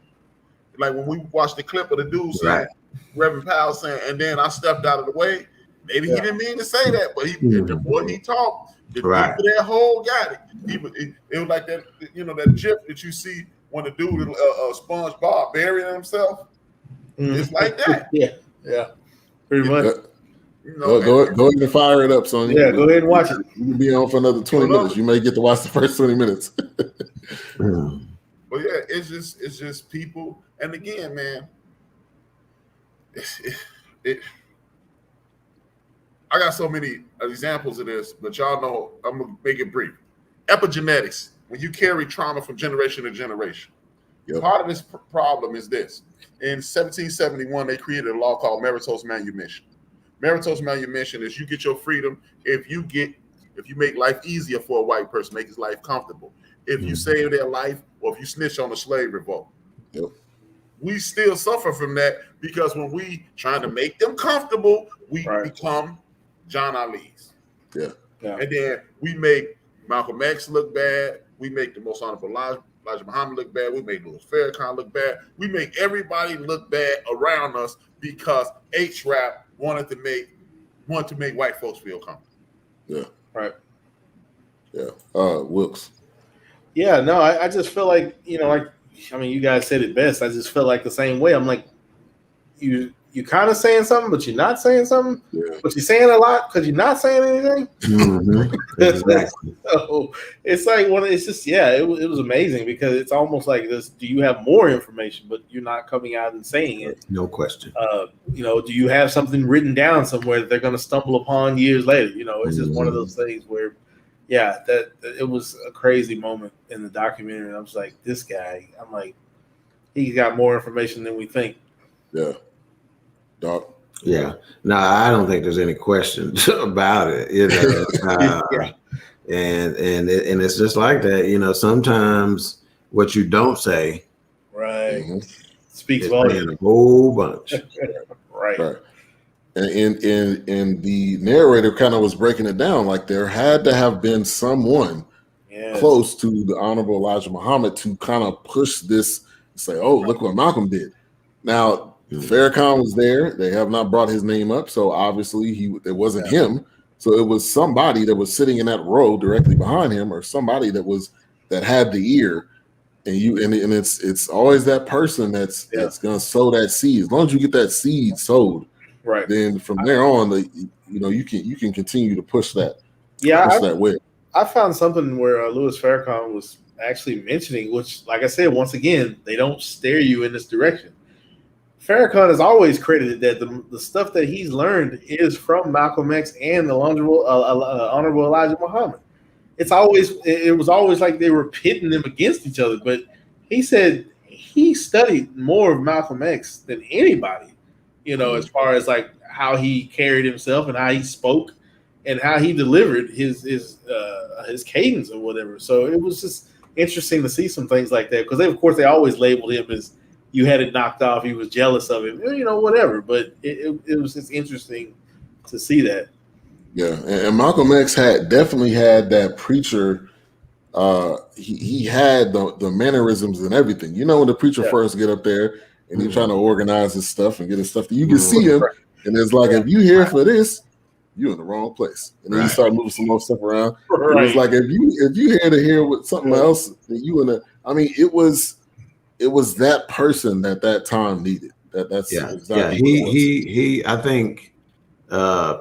like when we watched the clip of the dude saying, Right. Reverend Powell saying, and then I stepped out of the way. Maybe he didn't mean to say that, but the more he talked, the deeper that hole got it. It was like that, that gif that you see when the dude, SpongeBob, burying himself. It's like that. Yeah, pretty much. Go ahead and fire it up, Sonny. Yeah, go ahead and watch it. You can be on for another 20 minutes. You may get to watch the first 20 minutes. But yeah, it's just people. And again, man, I got so many examples of this, but y'all know I'm gonna make it brief. Epigenetics, when you carry trauma from generation to generation. Yep. Part of this problem is this. In 1771, they created a law called Meritorious manumission. Meritorious manumission is you get your freedom if you make life easier for a white person, make his life comfortable. If you save their life, or if you snitch on a slave revolt. Yep. We still suffer from that because when we trying to make them comfortable, we become John Ali's. Yeah. And then we make Malcolm X look bad. We make the Most Honorable Elijah Muhammad look bad. We make Louis Farrakhan look bad. We make everybody look bad around us because HRap wanted to make white folks feel comfortable. Yeah. Right. Yeah. Wilks. Yeah, no, I just feel like, you guys said it best. I just feel like the same way. I'm like, you kind of saying something, but you're not saying something. Yeah. But you're saying a lot because you're not saying anything. Mm-hmm. Exactly. So it's like it was amazing because it's almost like this. Do you have more information, but you're not coming out and saying it? No question. Do you have something written down somewhere that they're going to stumble upon years later? It's just one of those things where, that it was a crazy moment in the documentary. I was like, this guy, he's got more information than we think. Yeah. Dawk. Yeah. No, I don't think there's any question about it. And it's just like that. Sometimes what you don't say, speaks volumes. A whole bunch. Right. And the narrator kind of was breaking it down. Like there had to have been someone close to the Honorable Elijah Muhammad to kind of push this and say, oh, look what Malcolm did. Now, Farrakhan was there. They have not brought his name up. So obviously it wasn't him. So it was somebody that was sitting in that row directly behind him or somebody that had the ear. And it's always that person that's going to sow that seed. As long as you get that seed sowed, right, then from there on, you can continue to push that. Yeah, that way. I found something where Louis Farrakhan was actually mentioning, which, like I said, once again, they don't steer you in this direction. Farrakhan has always credited that the stuff that he's learned is from Malcolm X and the Honorable Elijah Muhammad. It was always like they were pitting them against each other. But he said he studied more of Malcolm X than anybody, as far as like how he carried himself and how he spoke and how he delivered his cadence or whatever. So it was just interesting to see some things like that because they always labeled him as you had it knocked off. He was jealous of him, whatever. But it was just interesting to see that. Yeah, and Malcolm X definitely had that preacher. He had the mannerisms and everything. When the preacher first get up there and he's trying to organize his stuff and get his stuff, you can see him, and it's like if you here for this, you're in the wrong place. And then you start moving some more stuff around. Right. It was like if you here to hear with something else, then you in the. I mean, it was that person that time needed. That's exactly. He I think.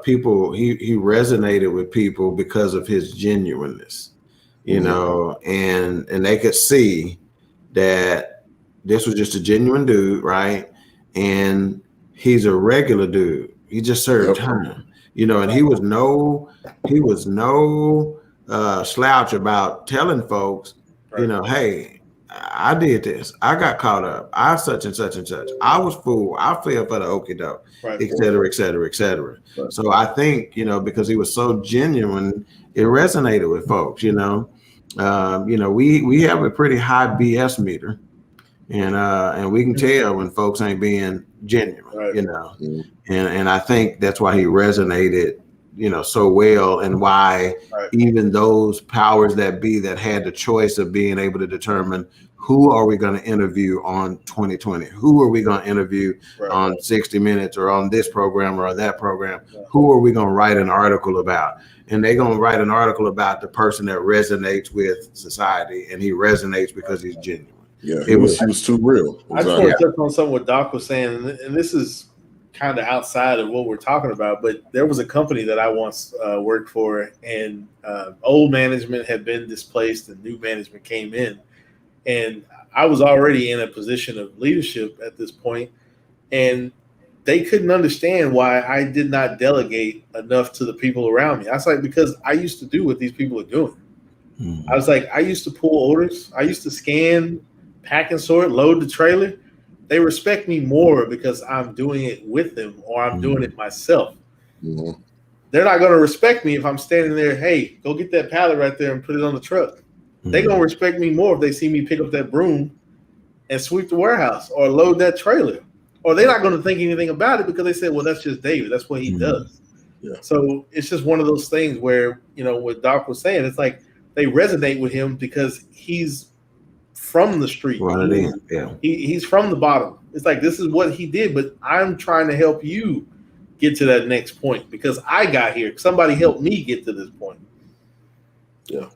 People he resonated with people because of his genuineness, and they could see that this was just a genuine dude, right? And he's a regular dude. He just served time, and he was no slouch about telling folks, hey, I did this. I got caught up. I such and such and such. I was fooled. I fell for the okie doke, et cetera, et cetera, et cetera. Right. So I think, because he was so genuine, it resonated with folks, we have a pretty high BS meter and we can tell when folks ain't being genuine, and I think that's why he resonated so well, and why even those powers that be that had the choice of being able to determine who are we going to interview on 2020, who are we going to interview on 60 Minutes or on this program or on that program, who are we going to write an article about? And they're going to write an article about the person that resonates with society, and he resonates because he's genuine. Yeah, he was too real. Exactly. I just want to touch on something what Dawk was saying, and this is kind of outside of what we're talking about, but there was a company that I once worked for, and old management had been displaced and new management came in, and I was already in a position of leadership at this point, and they couldn't understand why I did not delegate enough to the people around me. I was like, because I used to do what these people are doing. I was like, I used to pull orders. I used to scan, pack and sort, load the trailer. They respect me more because I'm doing it with them or I'm doing it myself. They're not going to respect me if I'm standing there, hey, go get that pallet right there and put it on the truck. They're going to respect me more if they see me pick up that broom and sweep the warehouse or load that trailer. Or they're not going to think anything about it because they said, well, that's just David. That's what he does. Yeah. So it's just one of those things where, what Doc was saying, it's like they resonate with him because he's from the street. He's from the bottom. It's like, this is what he did, but I'm trying to help you get to that next point because I got here. Somebody helped me get to this point. Yeah.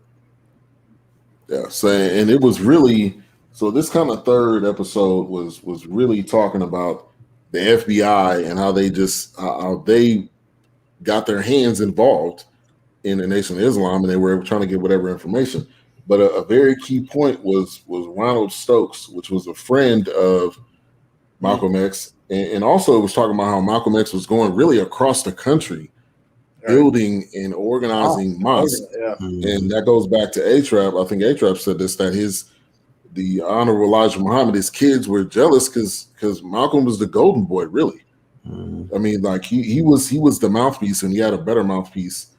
So, and it was really, so this kind of third episode was really talking about the FBI and how they got their hands involved in the Nation of Islam, and they were trying to get whatever information. But a very key point was Ronald Stokes, which was a friend of Malcolm X, and also it was talking about how Malcolm X was going really across the country, building and organizing mosques. And that goes back to HRap. I think HRap said this, that the Honorable Elijah Muhammad, his kids were jealous because Malcolm was the golden boy, really. I mean, like he was the mouthpiece, and he had a better mouthpiece,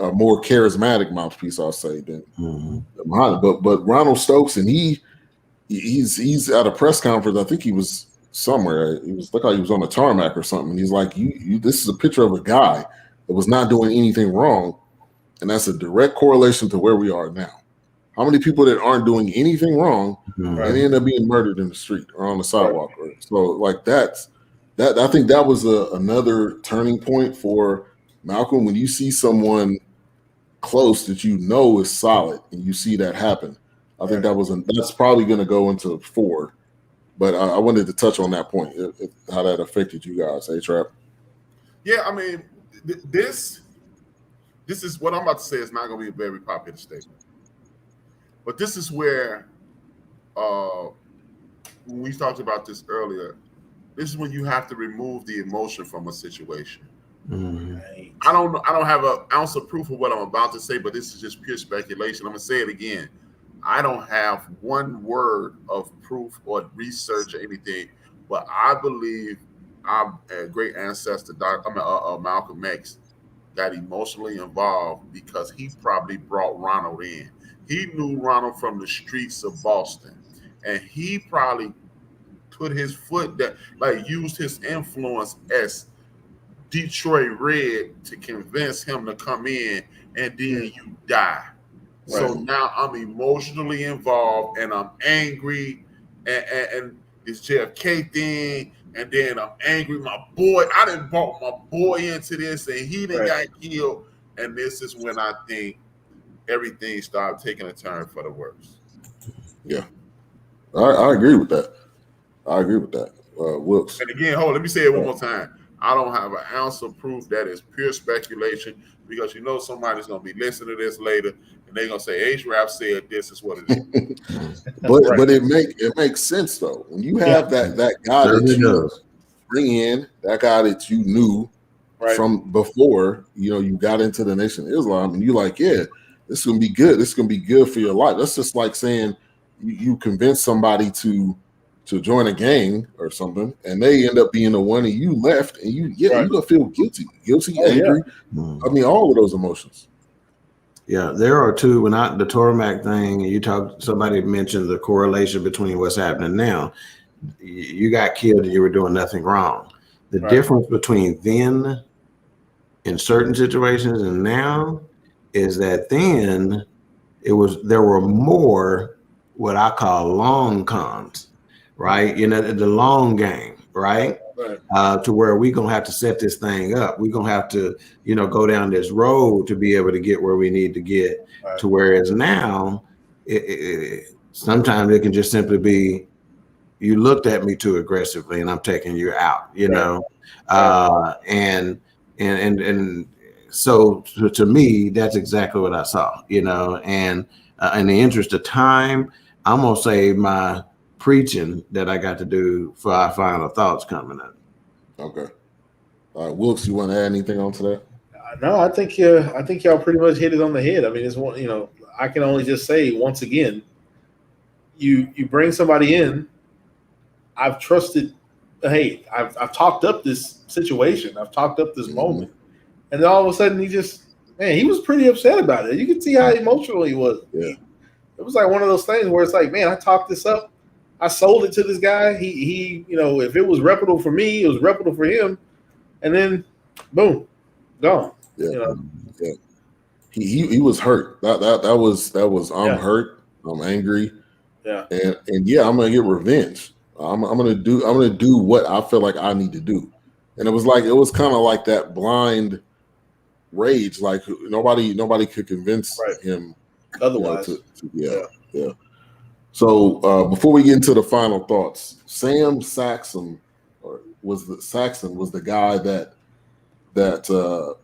a more charismatic mouthpiece, I'll say, than Muhammad. But Ronald Stokes, and he's at a press conference. I think he was somewhere. He was like he was on a tarmac or something. And he's like, you this is a picture of a guy that was not doing anything wrong, and that's a direct correlation to where we are now. How many people that aren't doing anything wrong and they end up being murdered in the street or on the sidewalk? So like that I think that was another turning point for Malcolm. When you see someone close that is solid and you see that happen, I think that's probably going to go into 4. But I wanted to touch on that point, how that affected you guys, HRap. Yeah, I mean, this is what I'm about to say is not going to be a very popular statement. But this is where, when we talked about this earlier, this is when you have to remove the emotion from a situation. I don't have an ounce of proof of what I'm about to say, but this is just pure speculation. I'm going to say it again. I don't have one word of proof or research or anything, but I believe our great ancestor, Malcolm X, got emotionally involved because he probably brought Ronald in. He knew Ronald from the streets of Boston, and he probably put his foot that, used his influence as Detroit Red to convince him to come in, and then you die. So now I'm emotionally involved, and I'm angry, and this JFK thing, and then I'm angry. My boy, I done brought my boy into this, and he done got killed, and this is when I think everything started taking a turn for the worse. Yeah, I agree with that. Wilks. And again, let me say it one more time. I don't have an ounce of proof. That is pure speculation, because somebody's going to be listening to this later, and they're going to say, HRap said this is what it is. But it makes sense, though. When you have that guy that you bring in, that guy that you knew from before, you got into the Nation of Islam, and you're like, yeah, this is going to be good. This is going to be good for your life. That's just like saying you convince somebody to join a gang or something, and they end up being the one, and you left, and you're gonna feel guilty, angry. Yeah. I mean, all of those emotions. Yeah, there are two. When the Tormac thing, somebody mentioned the correlation between what's happening now. You got killed and you were doing nothing wrong. The difference between then in certain situations, and now is that then there were more what I call long cons, right? The long game, right? To where we're going to have to set this thing up. We're going to have to, go down this road to be able to get where we need to get to. Whereas now, sometimes it can just simply be, you looked at me too aggressively and I'm taking you out, and so to me, that's exactly what I saw, and in the interest of time, I'm going to save my preaching that I got to do for our final thoughts coming up. Okay. All right, Wilks, you want to add anything on to that? No, I think y'all pretty much hit it on the head. I mean, it's one, I can only just say once again, you bring somebody in. I've trusted. Hey, I've talked up this situation. I've talked up this moment, and then all of a sudden he was pretty upset about it. You can see how emotional he was. Yeah. It was like one of those things where it's like, man, I talked this up. I sold it to this guy. He if it was reputable for me, it was reputable for him, and then boom, gone. Yeah. Yeah. He was hurt. That was I'm hurt. I'm angry. Yeah. And yeah, I'm gonna get revenge. I'm gonna do what I feel like I need to do. And it was kind of like that blind rage. Like nobody could convince him otherwise. Yeah. So before we get into the final thoughts, Sam Saxon was the guy that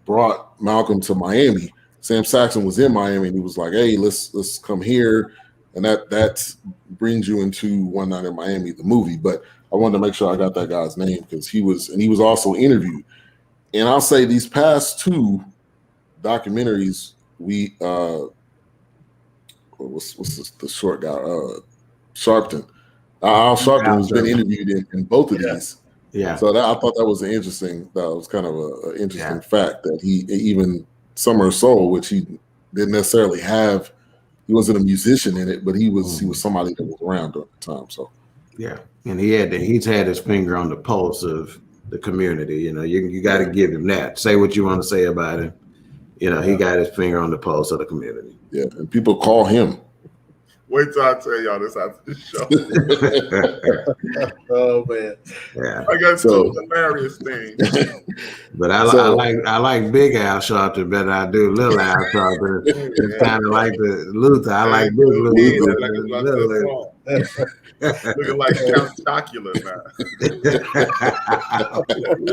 brought Malcolm to Miami. Sam Saxon was in Miami and he was like, hey, let's come here. And that brings you into One Night in Miami, the movie. But I wanted to make sure I got that guy's name because he was also interviewed. And I'll say these past two documentaries, we what's the short guy? Sharpton. Al Sharpton has been interviewed in both of these. Yeah. So I thought that was kind of an interesting fact that he, even Summer Soul, which he didn't necessarily have. He wasn't a musician in it, but he was somebody that was around during the time. So yeah, and he's had his finger on the pulse of the community. You got to give him that. Say what you want to say about him. He got his finger on the pulse of the community. Yeah, and people call him. Wait till I tell y'all this after the show. Oh man, yeah. I got two hilarious things. But I like Big Al Sharpton better than I do Little Al Sharpton. It's kind of like the Luther. I like Big Luther. Looking like Count Chocula now.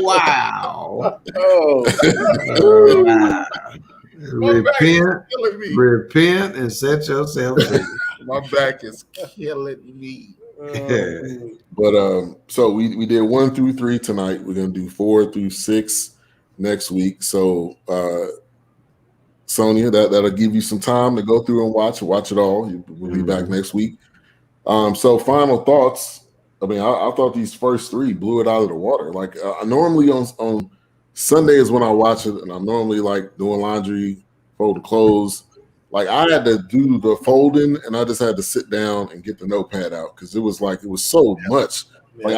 Wow. Oh. Wow. Repent and set yourself free. My back is killing me. But so we did 1 through 3 tonight. We're gonna do 4 through 6 next week. So Sonia, that'll give you some time to go through and watch it all. We'll be back next week. So final thoughts. I mean, I thought these first 3 blew it out of the water. Like I normally on Sunday is when I watch it, and I'm normally like doing laundry, fold the clothes. Like I had to do the folding, and I just had to sit down and get the notepad out because it was so much. Like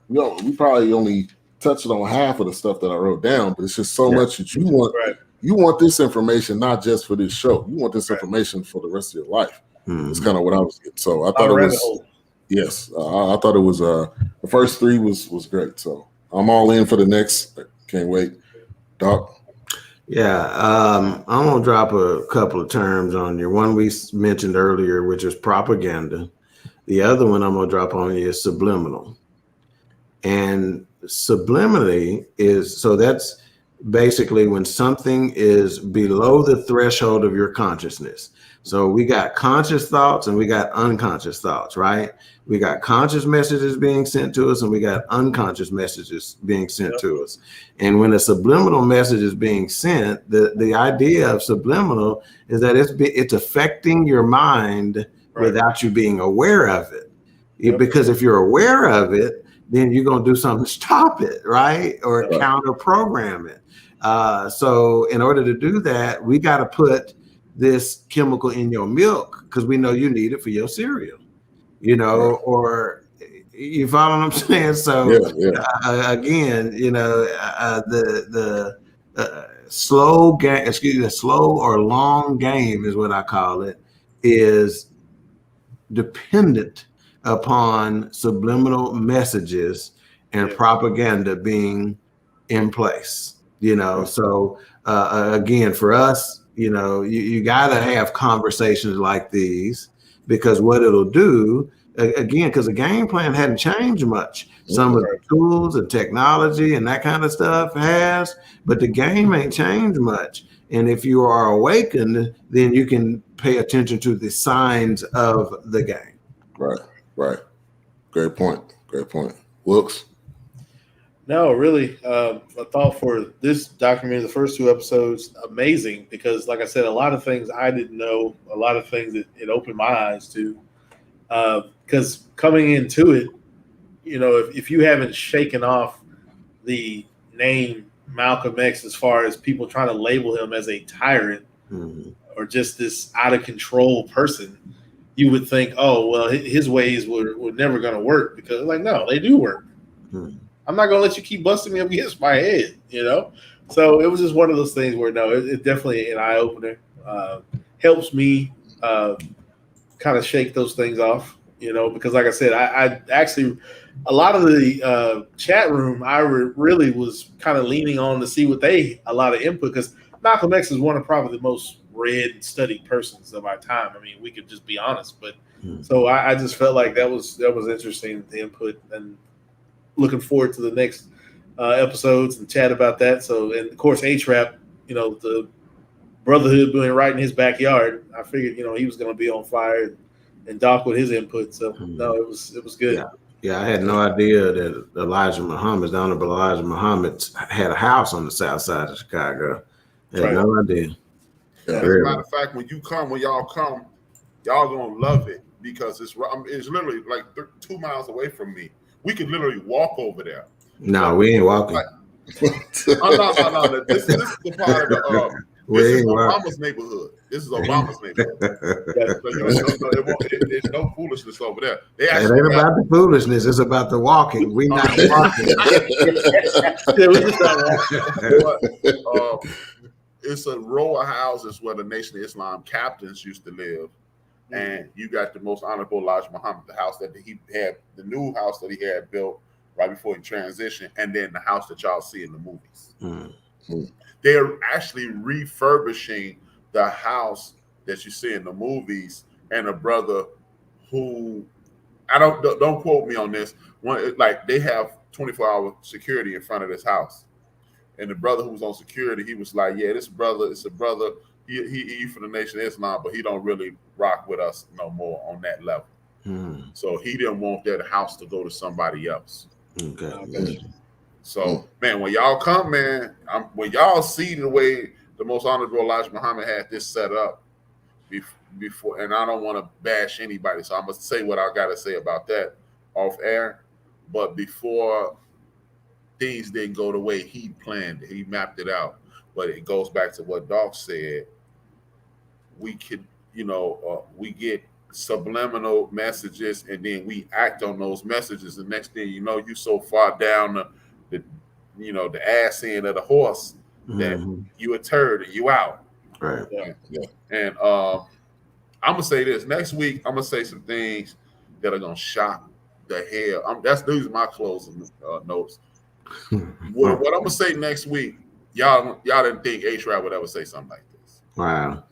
we probably only touched on half of the stuff that I wrote down, but it's just so much that you want. Right. You want this information not just for this show. You want this information for the rest of your life. It's kind of what I was getting. So I thought it was. Yes, I thought it was. The first 3 was great. So I'm all in for the next. Can't wait. Dawk. Yeah, I'm gonna drop a couple of terms on you. One we mentioned earlier, which is propaganda. The other one I'm gonna drop on you is subliminal. And subliminally that's basically when something is below the threshold of your consciousness. So we got conscious thoughts and we got unconscious thoughts, right? We got conscious messages being sent to us and we got unconscious messages being sent to us. And when a subliminal message is being sent, the idea of subliminal is that it's affecting your mind without you being aware of it. Because if you're aware of it, then you're going to do something to stop it, right? Or counter program it. So in order to do that, we got to put this chemical in your milk because we know you need it for your cereal, or You follow what I'm saying? So again, the slow game, the slow or long game is what I call it, is dependent upon subliminal messages and propaganda being in place. So again, for us, you got to have conversations like these, because what it'll do, again, because the game plan hadn't changed much. Some of the tools and technology and that kind of stuff has, but the game ain't changed much. And if you are awakened, then you can pay attention to the signs of the game. Right. Great point. Wilks? No, really, I thought for this documentary, the first 2 episodes, amazing, because like I said, a lot of things I didn't know, a lot of things that it opened my eyes to. Because coming into it, if you haven't shaken off the name Malcolm X, as far as people trying to label him as a tyrant or just this out of control person, you would think, oh, well, his ways were never going to work, because no, they do work. I'm not going to let you keep busting me up against my head, So it was just one of those things where, no, it definitely an eye opener. Helps me kind of shake those things off, because like I said, I actually, a lot of the chat room, I really was kind of leaning on to see a lot of input, because Malcolm X is one of probably the most read and studied persons of our time. I mean, we could just be honest, but so I just felt like that was interesting, the input, and looking forward to the next episodes and chat about that. So, and of course, HRap, the brotherhood being right in his backyard, I figured, he was going to be on fire, and Dawk with his input. So, no, it was good. Yeah, I had no idea that Elijah Muhammad's Honorable Elijah Muhammad had a house on the south side of Chicago. I had no idea. As a matter of fact, when y'all come, y'all gonna love it, because it's literally like 2 miles away from me. We could literally walk over there. No, we ain't walking. No. This is the part of the this is Obama's neighborhood. This is Obama's neighborhood. There's no foolishness over there. It ain't about the foolishness. It's about the walking. We not walking. It's a row of houses where the Nation of Islam captains used to live. And you got the most honorable Elijah Muhammad, the house that he had, the new house that he had built right before he transitioned, and then the house that y'all see in the movies. They're actually refurbishing the house that you see in the movies, and a brother who, don't quote me on this, they have 24-hour security in front of this house. And the brother who was on security, he was like, yeah, this brother, it's a brother, he from the Nation of Islam, but he don't really rock with us no more on that level. So he didn't want that house to go to somebody else. Okay. So, man, when y'all come, man, when y'all see the way the most honorable Elijah Muhammad had this set up before, and I don't want to bash anybody, so I must say what I got to say about that off air. But before things didn't go the way he planned it, he mapped it out. But it goes back to what Dawk said. We could, we get subliminal messages, and then we act on those messages. The next thing you know, you so far down the ass end of the horse that you a turd and you out. Right. Yeah. And I'm gonna say this next week. I'm gonna say some things that are gonna shock the hell. These are my closing notes. What I'm gonna say next week, y'all didn't think HRap would ever say something like this. Wow.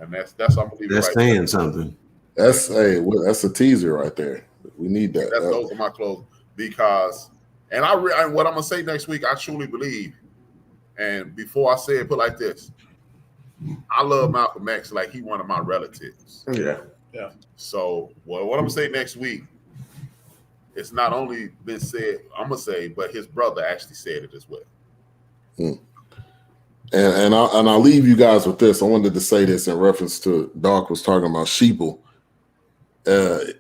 And that's I'm gonna leave that's it right saying there. Something. That's that's a teaser right there. We need that. Those are my closing, because, and what I'm gonna say next week, I truly believe. And before I say it, put like this: I love Malcolm X like he one of my relatives. Yeah. So what I'm gonna say next week, it's not only been said, I'm gonna say, but his brother actually said it as well. And I'll leave you guys with this. I wanted to say this in reference to Dawk was talking about sheeple. I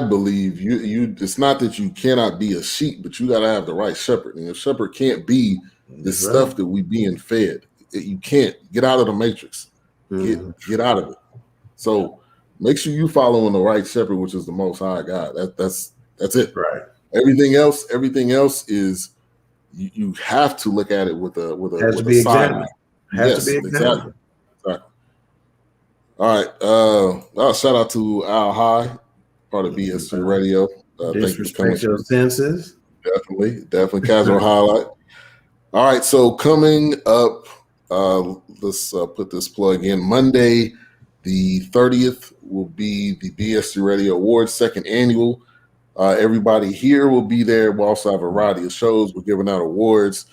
believe you. It's not that you cannot be a sheep, but you got to have the right shepherd. And if shepherd can't be the stuff that we being fed, you can't get out of the matrix. Get out of it. So make sure you following the right shepherd, which is the Most High God. That's it. Right. Everything else is you have to look at it with a side eye. Has to be examined. Exactly. All right. Shout out to Al High, part of BS3 Radio. Disrespect your senses. Definitely casual highlight. All right, so coming up, let's put this plug in. Monday, the 30th, will be the BS3 Radio Awards, second annual. Everybody here will be there. We'll also have a variety of shows. We're giving out awards.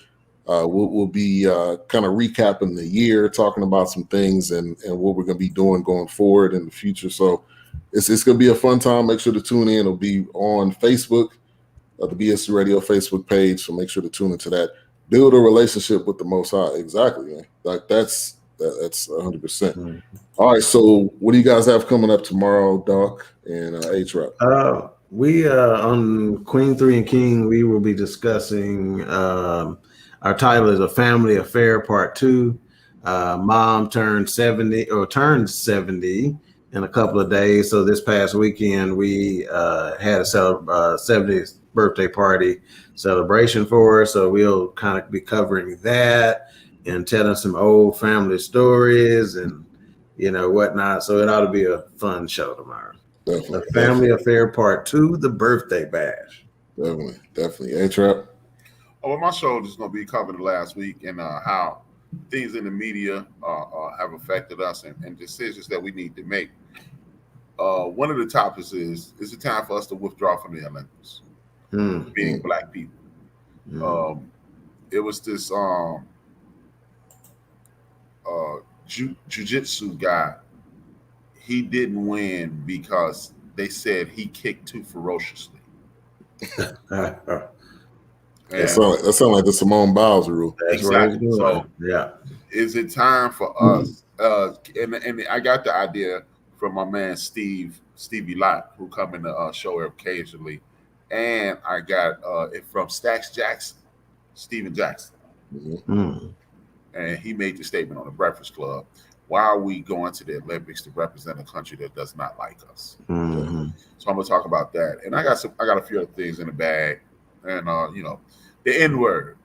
We'll be kind of recapping the year, talking about some things and what we're going to be doing going forward in the future. So it's going to be a fun time. Make sure to tune in. It'll be on Facebook, the BS3 Radio Facebook page. So make sure to tune into that. Build a relationship with the Most High. Exactly, man. Like that's 100%. Mm-hmm. All right. So what do you guys have coming up tomorrow, Dawk and HRap? We on Queen 3 and King, we will be discussing our title is A Family Affair Part 2. Mom turned 70 in a couple of days. So this past weekend we had a 70th birthday party celebration for her. So we'll kind of be covering that and telling some old family stories and whatnot. So it ought to be a fun show tomorrow. Definitely. The Family Affair Part 2, the birthday bash. Definitely. HRap. Well, my show is going to be covered last week and how things in the media have affected us and decisions that we need to make. One of the topics is it time for us to withdraw from the Olympics, being Black people. It was this jiu-jitsu guy. He didn't win because they said he kicked too ferociously. That sounds like the Simone Biles rule. Exactly. So, is it time for us? And I got the idea from my man Stevie Lott, who come in the show occasionally, and I got it from Steven Jackson, and he made the statement on the Breakfast Club. Why are we going to the Olympics to represent a country that does not like us? Mm-hmm. So I'm gonna talk about that, and I got a few other things in the bag, and the N-word.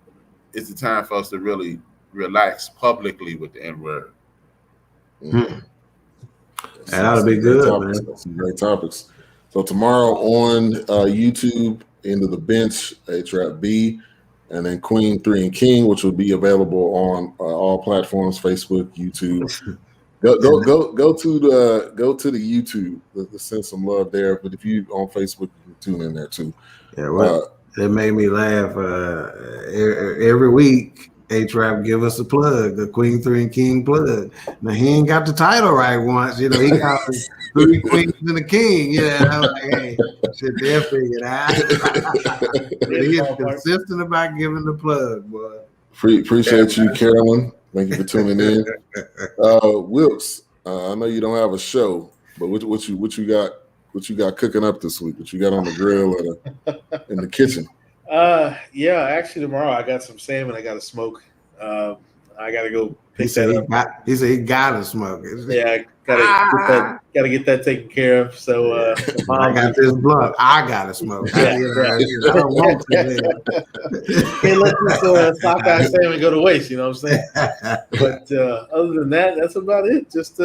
It's the time for us to really relax publicly with the N-word. Mm-hmm. That ought to be good, man. Some great topics. So tomorrow on YouTube, End of the Bench, HRap B, and then Queen 3 and King, which will be available on all platforms, Facebook, YouTube. Go to the YouTube. Let's send some love there. But if you on Facebook, you can tune in there too. Yeah, well, it made me laugh. Every week, HRap give us a plug, the Queen 3 and King plug. Now he ain't got the title right once. He got the 3 queens and a king. I was like, hey, shit, they'll figure it out. He's consistent about giving the plug, boy. Appreciate you, Carolyn. Thank you for tuning in. Wilks, I know you don't have a show, but what you got? What you got cooking up this week? What you got on the grill or in the kitchen? Actually tomorrow I got some salmon I got to smoke. I got to go pick that up. He said he got to smoke it. Yeah, got to get that taken care of. So I got this blunt. I got to smoke. I don't want to. Can't let this sockeye salmon go to waste. You know what I'm saying? But other than that, that's about it. Just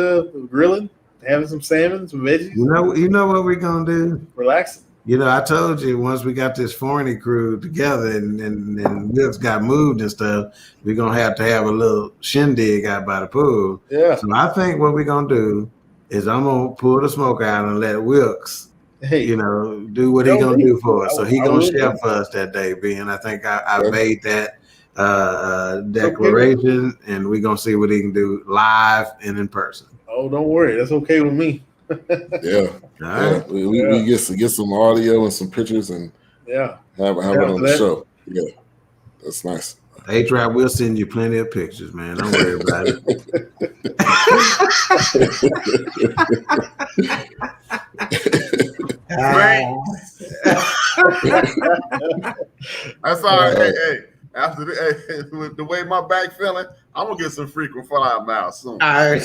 grilling. Having some salmon, some veggies. You know what we're gonna do? Relaxing. I told you once we got this Forney crew together and Wilks got moved and stuff, we're gonna have to have a little shindig out by the pool. Yeah. So I think what we're gonna do is I'm gonna pull the smoke out and let Wilks, do what he gonna do for us. So he gonna chef for us that day, and I think I made that declaration, and we're gonna see what he can do live and in person. Oh, don't worry. That's okay with me. Yeah. All right. We get some audio and some pictures and have it on the show. Yeah. That's nice. HRap will send you plenty of pictures, man. Don't worry about it. That's all right. Hey. After the way my back feeling, I'm gonna get some frequent fly miles soon. All right.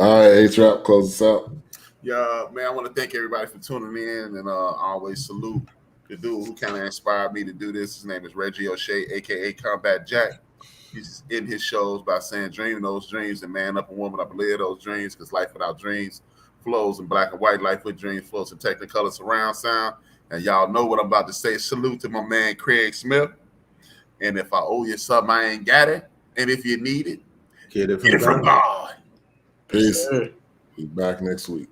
All right, HRap, close us out. Yeah, man, I want to thank everybody for tuning in, and I always salute the dude who kind of inspired me to do this. His name is Reggie O'Shea, aka Combat Jack. He's in his shows by saying, dream those dreams and man up and woman up and live those dreams, because life without dreams flows in black and white. Life with dreams flows in Technicolor surround sound. And y'all know what I'm about to say. Salute to my man Craig Smith. And if I owe you something, I ain't got it. And if you need it, Get it from God. Peace. Be back next week.